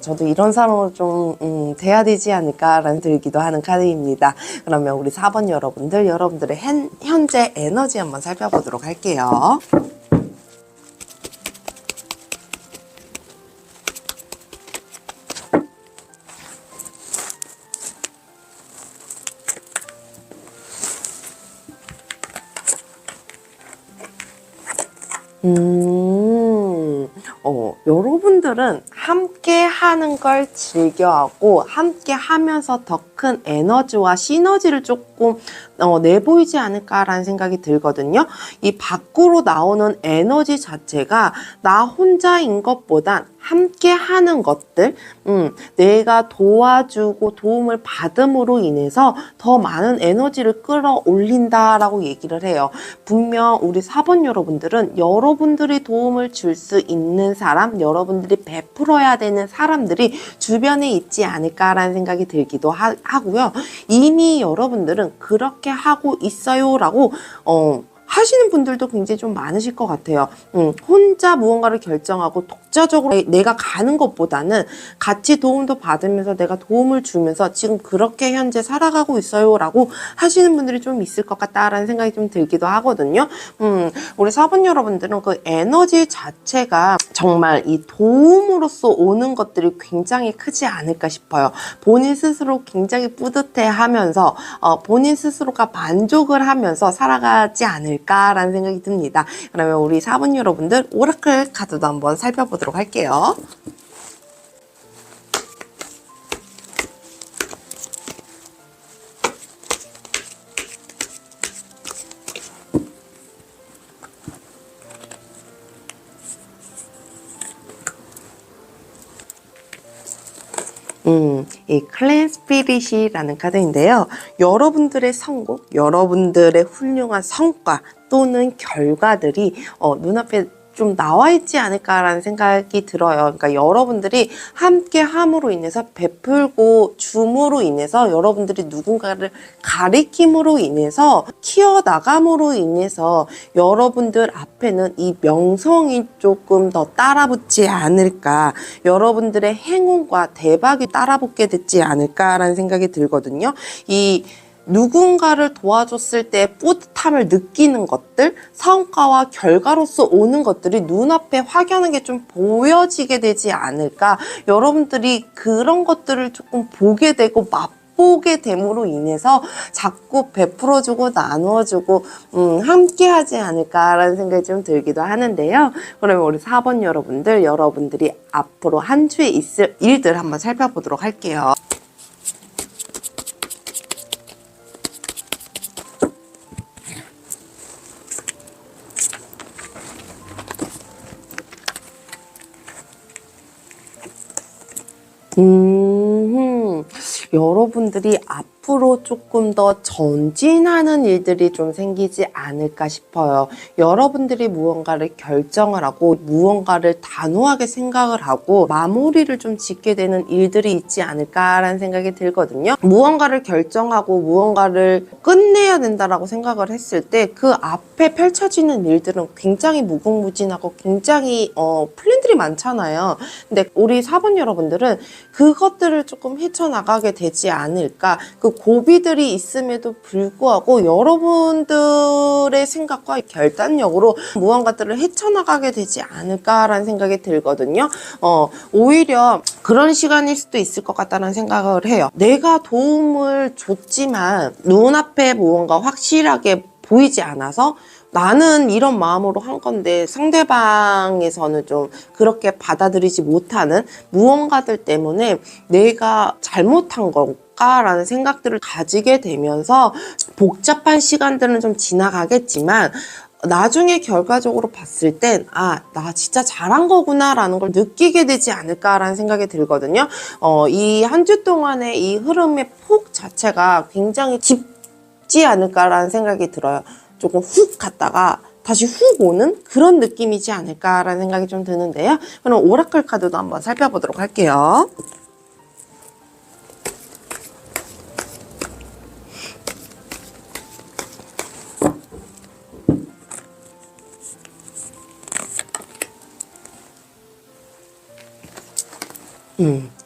저도 이런 사람으로 좀 돼야 되지 않을까라는 들기도 하는 카드입니다. 그러면 우리 4번 여러분들의 현재 에너지 한번 살펴보도록 할게요. 여러분들은 함께 하는 걸 즐겨하고 함께 하면서 더 큰 에너지와 시너지를 조금 내보이지 않을까라는 생각이 들거든요. 이 밖으로 나오는 에너지 자체가 나 혼자인 것보단 함께 하는 것들, 내가 도와주고 도움을 받음으로 인해서 더 많은 에너지를 끌어올린다라고 얘기를 해요. 분명 우리 4번 여러분들은 여러분들이 도움을 줄 수 있는 사람, 여러분들이 베풀어야 되는 사람들이 주변에 있지 않을까라는 생각이 들기도 하고요. 이미 여러분들은 그렇게 하고 있어요라고 하시는 분들도 굉장히 좀 많으실 것 같아요. 혼자 무언가를 결정하고 독자적으로 내가 가는 것보다는 같이 도움도 받으면서 내가 도움을 주면서 지금 그렇게 현재 살아가고 있어요 라고 하시는 분들이 좀 있을 것 같다라는 생각이 좀 들기도 하거든요. 우리 4번 여러분들은 그 에너지 자체가 정말 이 도움으로써 오는 것들이 굉장히 크지 않을까 싶어요. 본인 스스로 굉장히 뿌듯해 하면서 본인 스스로가 만족을 하면서 살아가지 않을까라는 생각이 듭니다. 그러면 우리 4번 여러분들 오라클 카드도 한번 살펴보도록 할게요. 이 클랜 스피릿이라는 카드인데요. 여러분들의 성공, 여러분들의 훌륭한 성과 또는 결과들이 눈앞에 좀 나와 있지 않을까라는 생각이 들어요. 그러니까 여러분들이 함께 함으로 인해서 베풀고 줌으로 인해서 여러분들이 누군가를 가리킴으로 인해서 키워나감으로 인해서 여러분들 앞에는 이 명성이 조금 더 따라붙지 않을까, 여러분들의 행운과 대박이 따라붙게 됐지 않을까라는 생각이 들거든요. 이 누군가를 도와줬을 때 뿌듯함을 느끼는 것들, 성과와 결과로서 오는 것들이 눈앞에 확연하게 좀 보여지게 되지 않을까. 여러분들이 그런 것들을 조금 보게 되고 맛보게 됨으로 인해서 자꾸 베풀어주고 나누어주고 함께 하지 않을까라는 생각이 좀 들기도 하는데요. 그러면 우리 4번 여러분들, 여러분들이 앞으로 한 주에 있을 일들 한번 살펴보도록 할게요. 여러분들이 앞으로 조금 더 전진하는 일들이 좀 생기지 않을까 싶어요. 여러분들이 무언가를 결정을 하고 무언가를 단호하게 생각을 하고 마무리를 좀 짓게 되는 일들이 있지 않을까라는 생각이 들거든요. 무언가를 결정하고 무언가를 끝내야 된다라고 생각을 했을 때 그 앞에 펼쳐지는 일들은 굉장히 무궁무진하고 굉장히 플랜들이 많잖아요. 근데 우리 4번 여러분들은 그것들을 조금 헤쳐나가게 되지 않을까. 그 고비들이 있음에도 불구하고 여러분들의 생각과 결단력으로 무언가들을 헤쳐나가게 되지 않을까라는 생각이 들거든요. 오히려 그런 시간일 수도 있을 것 같다는 생각을 해요. 내가 도움을 줬지만 눈앞에 무언가 확실하게 보이지 않아서 나는 이런 마음으로 한 건데 상대방에서는 좀 그렇게 받아들이지 못하는 무언가들 때문에 내가 잘못한 걸까라는 생각들을 가지게 되면서 복잡한 시간들은 좀 지나가겠지만 나중에 결과적으로 봤을 땐 나 진짜 잘한 거구나 라는 걸 느끼게 되지 않을까라는 생각이 들거든요. 이 한 주 동안의 이 흐름의 폭 자체가 굉장히 깊지 않을까라는 생각이 들어요. 조금 훅 갔다가 다시 훅 오는 그런 느낌이지 않을까라는 생각이 좀 드는데요. 그럼 오라클 카드도 한번 살펴보도록 할게요.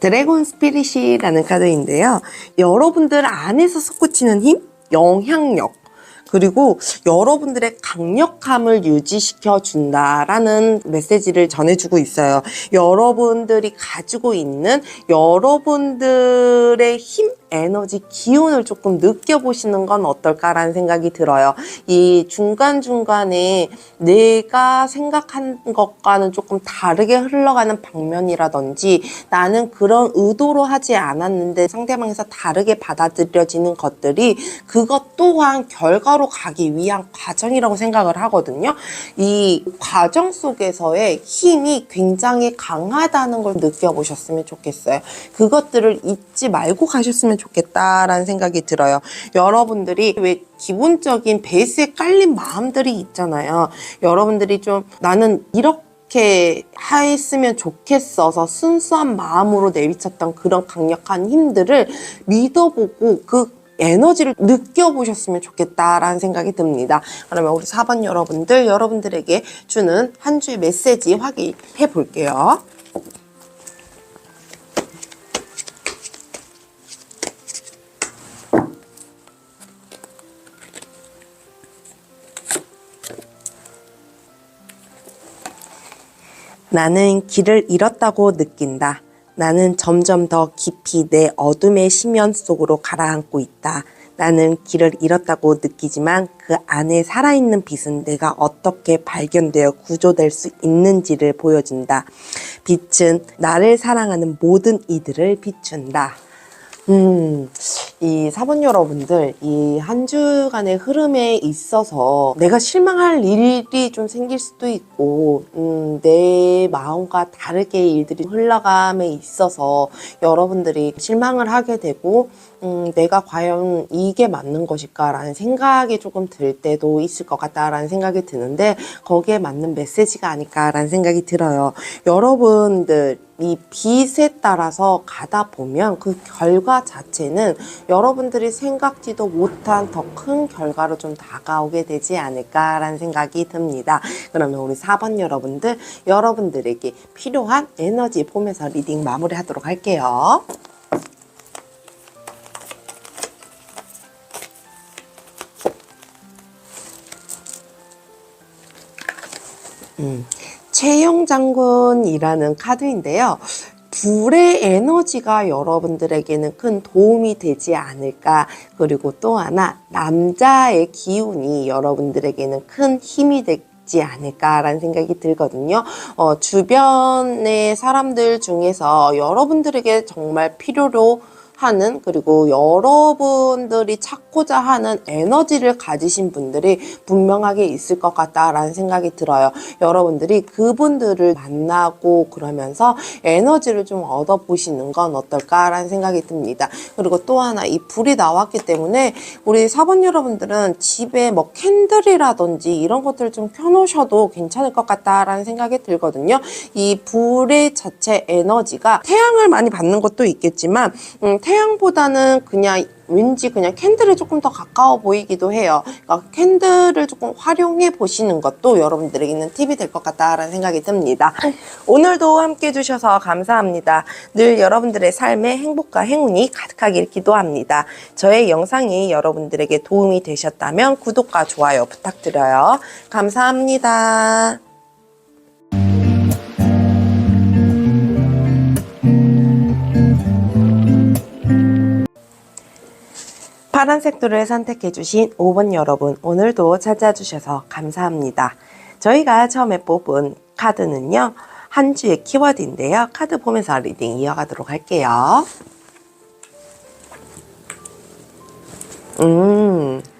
드래곤 스피릿이라는 카드인데요. 여러분들 안에서 솟구치는 힘, 영향력, 그리고 여러분들의 강력함을 유지시켜 준다라는 메시지를 전해주고 있어요. 여러분들이 가지고 있는 여러분들의 힘, 에너지, 기운을 조금 느껴보시는 건 어떨까라는 생각이 들어요. 이 중간중간에 내가 생각한 것과는 조금 다르게 흘러가는 방면이라든지 나는 그런 의도로 하지 않았는데 상대방에서 다르게 받아들여지는 것들이 그것 또한 결과 결과로 가기 위한 과정이라고 생각을 하거든요. 이 과정 속에서의 힘이 굉장히 강하다는 걸 느껴보셨으면 좋겠어요. 그것들을 잊지 말고 가셨으면 좋겠다라는 생각이 들어요. 여러분들이 왜 기본적인 베이스에 깔린 마음들이 있잖아요. 여러분들이 좀 나는 이렇게 했으면 좋겠어서 순수한 마음으로 내비쳤던 그런 강력한 힘들을 믿어보고 그 에너지를 느껴보셨으면 좋겠다라는 생각이 듭니다. 그러면 우리 4번 여러분들에게 주는 한 주의 메시지 확인해 볼게요. 나는 길을 잃었다고 느낀다. 나는 점점 더 깊이 내 어둠의 심연 속으로 가라앉고 있다. 나는 길을 잃었다고 느끼지만 그 안에 살아있는 빛은 내가 어떻게 발견되어 구조될 수 있는지를 보여준다. 빛은 나를 사랑하는 모든 이들을 비춘다. 이 4번 여러분들, 이 한 주간의 흐름에 있어서 내가 실망할 일이 좀 생길 수도 있고, 내 마음과 다르게 일들이 흘러감에 있어서 여러분들이 실망을 하게 되고, 내가 과연 이게 맞는 것일까라는 생각이 조금 들 때도 있을 것 같다라는 생각이 드는데, 거기에 맞는 메시지가 아닐까라는 생각이 들어요. 여러분들, 이 빛에 따라서 가다 보면 그 결과 자체는 여러분들이 생각지도 못한 더 큰 결과로 좀 다가오게 되지 않을까라는 생각이 듭니다. 그러면 우리 4번 여러분들에게 필요한 에너지 폼에서 리딩 마무리하도록 할게요. 채용장군이라는 카드인데요. 불의 에너지가 여러분들에게는 큰 도움이 되지 않을까. 그리고 또 하나, 남자의 기운이 여러분들에게는 큰 힘이 되지 않을까라는 생각이 들거든요. 주변의 사람들 중에서 여러분들에게 정말 필요로 하는, 그리고 여러분들이 찾고자 하는 에너지를 가지신 분들이 분명하게 있을 것 같다라는 생각이 들어요. 여러분들이 그분들을 만나고 그러면서 에너지를 좀 얻어보시는 건 어떨까라는 생각이 듭니다. 그리고 또 하나, 이 불이 나왔기 때문에 우리 4번 여러분들은 집에 뭐 캔들이라든지 이런 것들을 좀 켜놓으셔도 괜찮을 것 같다라는 생각이 들거든요. 이 불의 자체 에너지가 태양을 많이 받는 것도 있겠지만 태양보다는 왠지 그냥 캔들에 조금 더 가까워 보이기도 해요. 그러니까 캔들을 조금 활용해 보시는 것도 여러분들에게는 팁이 될 것 같다라는 생각이 듭니다. 오늘도 함께 해주셔서 감사합니다. 늘 여러분들의 삶에 행복과 행운이 가득하길 기도합니다. 저의 영상이 여러분들에게 도움이 되셨다면 구독과 좋아요 부탁드려요. 감사합니다. 파란색 툴을 선택해주신 5번 여러분, 오늘도 찾아주셔서 감사합니다. 저희가 처음에 뽑은 카드는요, 한 주의 키워드인데요. 카드 보면서 리딩 이어가도록 할게요.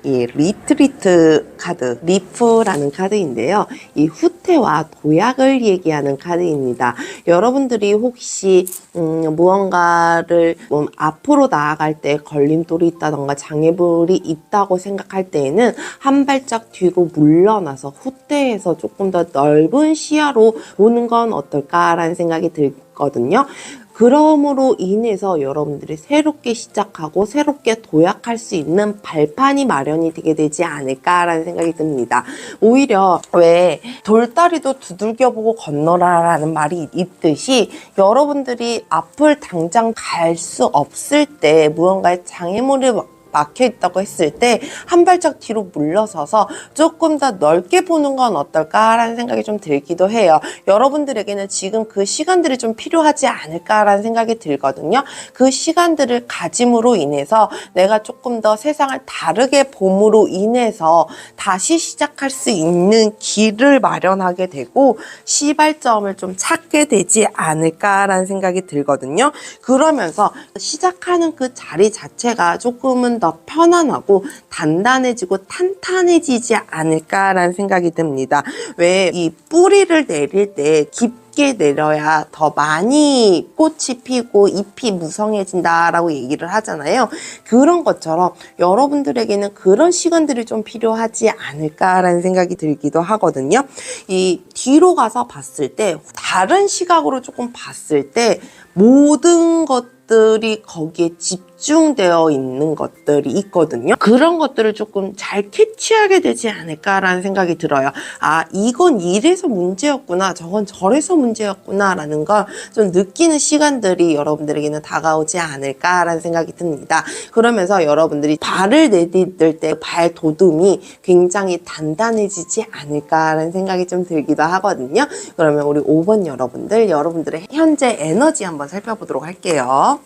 이 리트리트 카드, 리프라는 카드인데요. 이 후퇴와 도약을 얘기하는 카드입니다. 여러분들이 혹시 무언가를 앞으로 나아갈 때 걸림돌이 있다던가 장애물이 있다고 생각할 때에는 한 발짝 뒤로 물러나서 후퇴해서 조금 더 넓은 시야로 보는 건 어떨까라는 생각이 들거든요. 그럼으로 인해서 여러분들이 새롭게 시작하고 새롭게 도약할 수 있는 발판이 마련이 되게 되지 않을까라는 생각이 듭니다. 오히려 왜 돌다리도 두들겨보고 건너라 라는 말이 있듯이 여러분들이 앞을 당장 갈 수 없을 때 무언가의 장애물이 막혀있다고 했을 때 한 발짝 뒤로 물러서서 조금 더 넓게 보는 건 어떨까라는 생각이 좀 들기도 해요. 여러분들에게는 지금 그 시간들이 좀 필요하지 않을까라는 생각이 들거든요. 그 시간들을 가짐으로 인해서 내가 조금 더 세상을 다르게 봄으로 인해서 다시 시작할 수 있는 길을 마련하게 되고 시발점을 좀 찾게 되지 않을까라는 생각이 들거든요. 그러면서 시작하는 그 자리 자체가 조금은 더 더 편안하고 단단해지고 탄탄해지지 않을까라는 생각이 듭니다. 왜 이 뿌리를 내릴 때 깊게 내려야 더 많이 꽃이 피고 잎이 무성해진다라고 얘기를 하잖아요. 그런 것처럼 여러분들에게는 그런 시간들이 좀 필요하지 않을까라는 생각이 들기도 하거든요. 이 뒤로 가서 봤을 때 다른 시각으로 조금 봤을 때 모든 것들이 거기에 집중되어 있는 것들이 있거든요. 그런 것들을 조금 잘 캐치하게 되지 않을까라는 생각이 들어요. 아, 이건 이래서 문제였구나, 저건 저래서 문제였구나 라는 걸 좀 느끼는 시간들이 여러분들에게는 다가오지 않을까라는 생각이 듭니다. 그러면서 여러분들이 발을 내딛을 때 발돋움이 굉장히 단단해지지 않을까라는 생각이 좀 들기도 하거든요. 그러면 우리 5번 여러분들의 현재 에너지 한번 살펴보도록 할게요.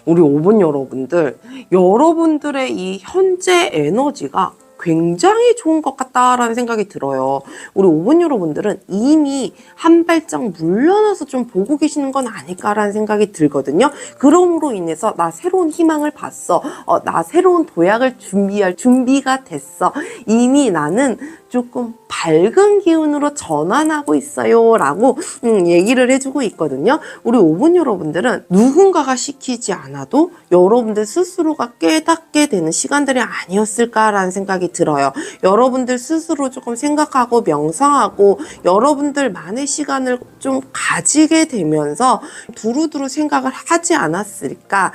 우리 5번 여러분들의 이 현재 에너지가 굉장히 좋은 것 같다라는 생각이 들어요. 우리 5번 여러분들은 이미 한 발짝 물러나서 좀 보고 계시는 건 아닐까라는 생각이 들거든요. 그럼으로 인해서 나 새로운 희망을 봤어. 나 새로운 도약을 준비할 준비가 됐어. 이미 나는 조금 밝은 기운으로 전환하고 있어요 라고 얘기를 해주고 있거든요. 우리 5번 여러분들은 누군가가 시키지 않아도 여러분들 스스로가 깨닫게 되는 시간들이 아니었을까라는 생각이 들어요. 여러분들 스스로 조금 생각하고 명상하고 여러분들만의 시간을 좀 가지게 되면서 두루두루 생각을 하지 않았을까,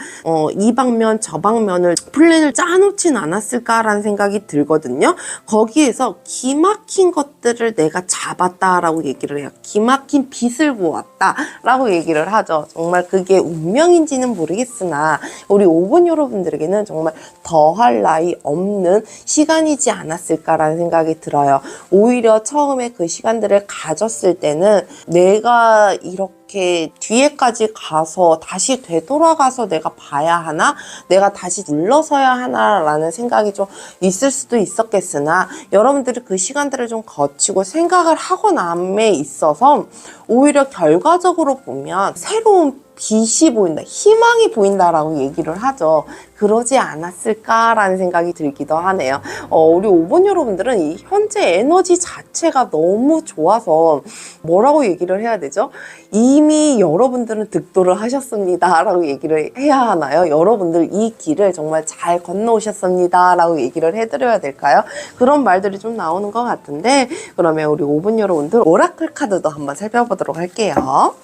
이 방면 저 방면을 플랜을 짜놓진 않았을까라는 생각이 들거든요. 거기에서 기막힌 것들을 내가 잡았다라고 얘기를 해요. 기막힌 빛을 보았다라고 얘기를 하죠. 정말 그게 운명인지는 모르겠으나 우리 5번 여러분들에게는 정말 더할 나위 없는 시간이지 않았을까라는 생각이 들어요. 오히려 처음에 그 시간들을 가졌을 때는 내가 이렇게 뒤에까지 가서 다시 되돌아가서 내가 봐야 하나? 내가 다시 물러서야 하나? 라는 생각이 좀 있을 수도 있었겠으나 여러분들이 그 시간들을 좀 거치고 생각을 하고 남에 있어서 오히려 결과적으로 보면 새로운 빛이 보인다, 희망이 보인다라고 얘기를 하죠. 그러지 않았을까라는 생각이 들기도 하네요. 우리 5번 여러분들은 이 현재 에너지 자체가 너무 좋아서 뭐라고 얘기를 해야 되죠? 이미 여러분들은 득도를 하셨습니다 라고 얘기를 해야 하나요? 여러분들 이 길을 정말 잘 건너오셨습니다 라고 얘기를 해드려야 될까요? 그런 말들이 좀 나오는 것 같은데, 그러면 우리 5번 여러분들 오라클 카드도 한번 살펴보도록 할게요.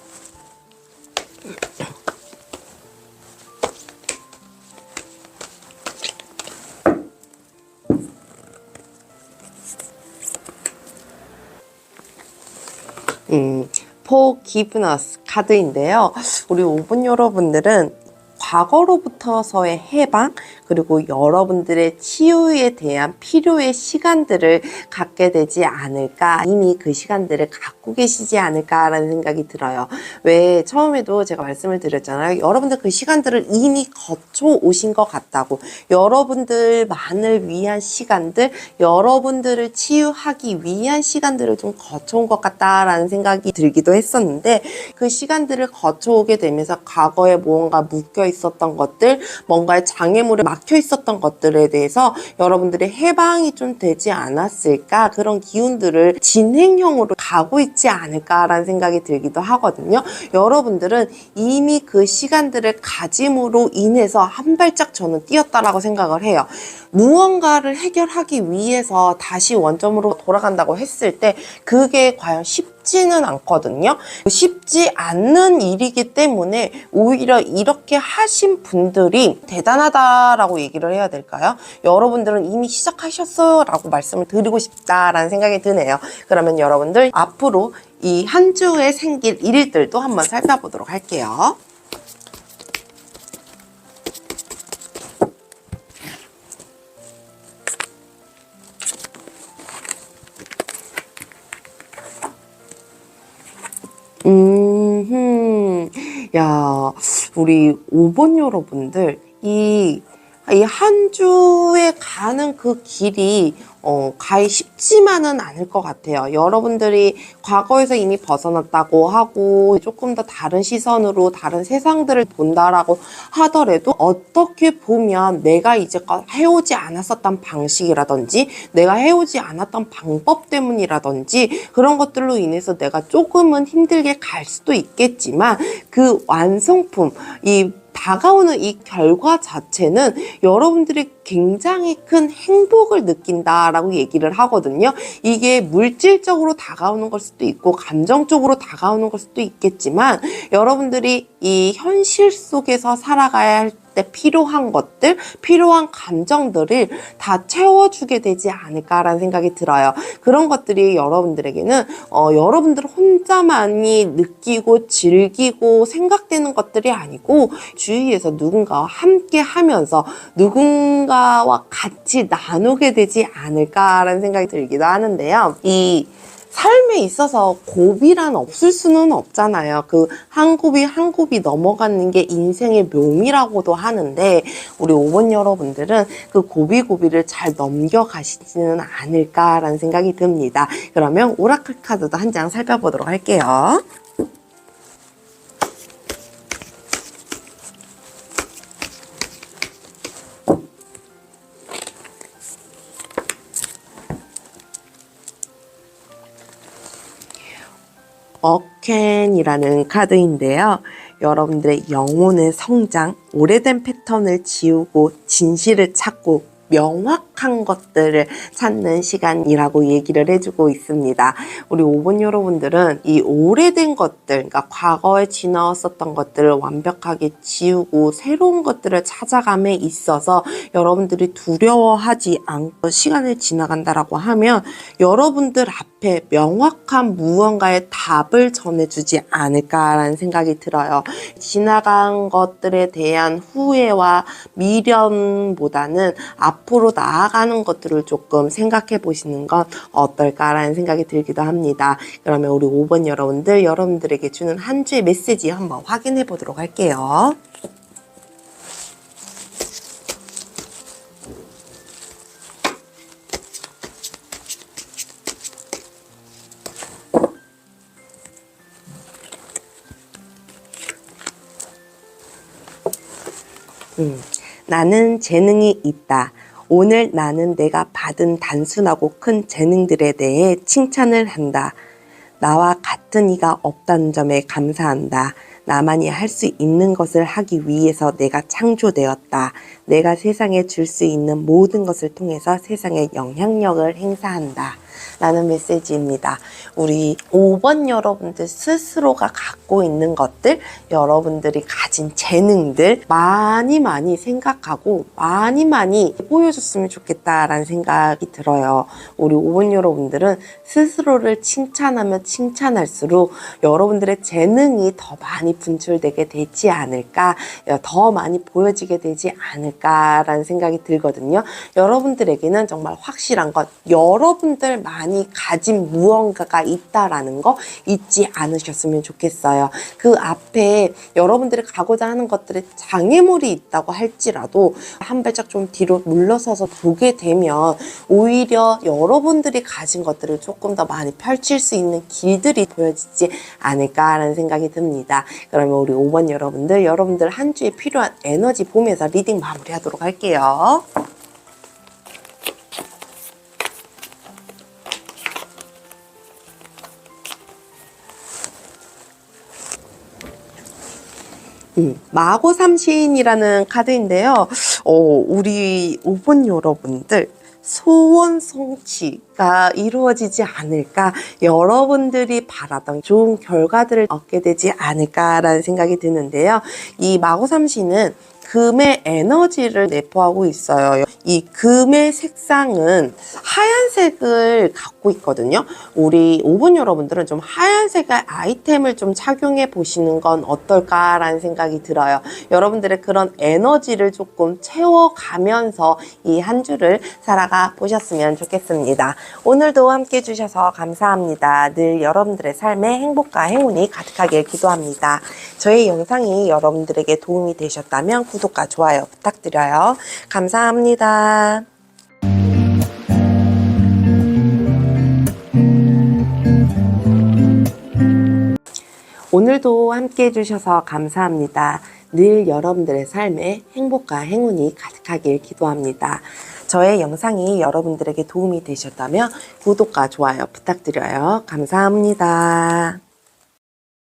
Forgiveness 카드인데요. 우리 5번 여러분들은 과거로부터서의 해방, 그리고 여러분들의 치유에 대한 필요의 시간들을 갖게 되지 않을까, 이미 그 시간들을 갖고 계시지 않을까라는 생각이 들어요. 왜 처음에도 제가 말씀을 드렸잖아요. 여러분들 그 시간들을 이미 거쳐 오신 것 같다고. 여러분들만을 위한 시간들, 여러분들을 치유하기 위한 시간들을 좀 거쳐온 것 같다라는 생각이 들기도 했었는데, 그 시간들을 거쳐오게 되면서 과거에 무언가 묶여 있었던 것들, 뭔가의 장애물에 막혀 있었던 것들에 대해서 여러분들의 해방이 좀 되지 않았을까, 그런 기운들을 진행형으로 가고 있지 않을까라는 생각이 들기도 하거든요. 여러분들은 이미 그 시간들을 가짐으로 인해서 한 발짝 저는 뛰었다라고 생각을 해요. 무언가를 해결하기 위해서 다시 원점으로 돌아간다고 했을 때 그게 과연 쉽지는 않거든요. 쉽지 않는 일이기 때문에 오히려 이렇게 하신 분들이 대단하다라고 얘기를 해야 될까요? 여러분들은 이미 시작하셨어요 라고 말씀을 드리고 싶다라는 생각이 드네요. 그러면 여러분들 앞으로 이 한 주에 생길 일들도 한번 살펴보도록 할게요. 야, 우리 5번 여러분들, 이 한 주에 가는 그 길이 가히 쉽지만은 않을 것 같아요. 여러분들이 과거에서 이미 벗어났다고 하고 조금 더 다른 시선으로 다른 세상들을 본다라고 하더라도 어떻게 보면 내가 이제껏 해오지 않았었던 방식이라든지 내가 해오지 않았던 방법 때문이라든지 그런 것들로 인해서 내가 조금은 힘들게 갈 수도 있겠지만 그 완성품, 이 다가오는 이 결과 자체는 여러분들이 굉장히 큰 행복을 느낀다라고 얘기를 하거든요. 이게 물질적으로 다가오는 걸 수도 있고 감정적으로 다가오는 걸 수도 있겠지만 여러분들이 이 현실 속에서 살아가야 할 때 필요한 것들, 필요한 감정들을 다 채워주게 되지 않을까라는 생각이 들어요. 그런 것들이 여러분들에게는 여러분들 혼자만이 느끼고 즐기고 생각되는 것들이 아니고 주위에서 누군가와 함께 하면서 누군가와 같이 나누게 되지 않을까라는 생각이 들기도 하는데요. 이 삶에 있어서 고비란 없을 수는 없잖아요. 그 한 곱이 한 곱이 넘어가는 게 인생의 묘미라고도 하는데 우리 5번 여러분들은 그 고비고비를 잘 넘겨가시지는 않을까라는 생각이 듭니다. 그러면 오라클 카드도 한 장 살펴보도록 할게요. 어켄이라는 카드인데요. 여러분들의 영혼의 성장, 오래된 패턴을 지우고 진실을 찾고 명확한 것들을 찾는 시간이라고 얘기를 해주고 있습니다. 우리 5번 여러분들은 이 오래된 것들, 그러니까 과거에 지나왔었던 것들을 완벽하게 지우고 새로운 것들을 찾아감에 있어서 여러분들이 두려워하지 않고 시간을 지나간다라고 하면 여러분들 앞에 명확한 무언가의 답을 전해주지 않을까라는 생각이 들어요. 지나간 것들에 대한 후회와 미련보다는 앞으로 나아가는 것들을 조금 생각해 보시는 건 어떨까라는 생각이 들기도 합니다. 그러면 우리 5번 여러분들에게 주는 한 주의 메시지 한번 확인해 보도록 할게요. 나는 재능이 있다. 오늘 나는 내가 받은 단순하고 큰 재능들에 대해 칭찬을 한다. 나와 같은 이가 없다는 점에 감사한다. 나만이 할 수 있는 것을 하기 위해서 내가 창조되었다. 내가 세상에 줄 수 있는 모든 것을 통해서 세상에 영향력을 행사한다. 라는 메시지입니다. 우리 5번 여러분들 스스로가 갖고 있는 것들, 여러분들이 가진 재능들 많이 생각하고 많이 보여줬으면 좋겠다라는 생각이 들어요. 우리 5번 여러분들은 스스로를 칭찬하면 칭찬할수록 여러분들의 재능이 더 많이 분출되게 되지 않을까, 더 많이 보여지게 되지 않을까라는 생각이 들거든요. 여러분들에게는 정말 확실한 것, 여러분들 많이 가진 무언가가 있다라는 거 잊지 않으셨으면 좋겠어요. 그 앞에 여러분들이 가고자 하는 것들에 장애물이 있다고 할지라도 한 발짝 좀 뒤로 물러서서 보게 되면 오히려 여러분들이 가진 것들을 조금 더 많이 펼칠 수 있는 길들이 보여지지 않을까라는 생각이 듭니다. 그러면 우리 5번 여러분들 한 주에 필요한 에너지 보면서 리딩 마무리하도록 할게요. 마고삼신이라는 카드인데요. 우리 5번 여러분들 소원 성취가 이루어지지 않을까, 여러분들이 바라던 좋은 결과들을 얻게 되지 않을까라는 생각이 드는데요. 이 마고삼신은 금의 에너지를 내포하고 있어요. 이 금의 색상은 하얀색을 갖고 있거든요. 우리 5번 여러분들은 좀 하얀색의 아이템을 좀 착용해 보시는 건 어떨까라는 생각이 들어요. 여러분들의 그런 에너지를 조금 채워가면서 이 한 주를 살아가 보셨으면 좋겠습니다. 오늘도 함께 해주셔서 감사합니다. 늘 여러분들의 삶에 행복과 행운이 가득하길 기도합니다. 저의 영상이 여러분들에게 도움이 되셨다면 구독과 좋아요 부탁드려요. 감사합니다. 오늘도 함께 해주셔서 감사합니다. 늘 여러분들의 삶에 행복과 행운이 가득하길 기도합니다. 저의 영상이 여러분들에게 도움이 되셨다면 구독과 좋아요 부탁드려요. 감사합니다.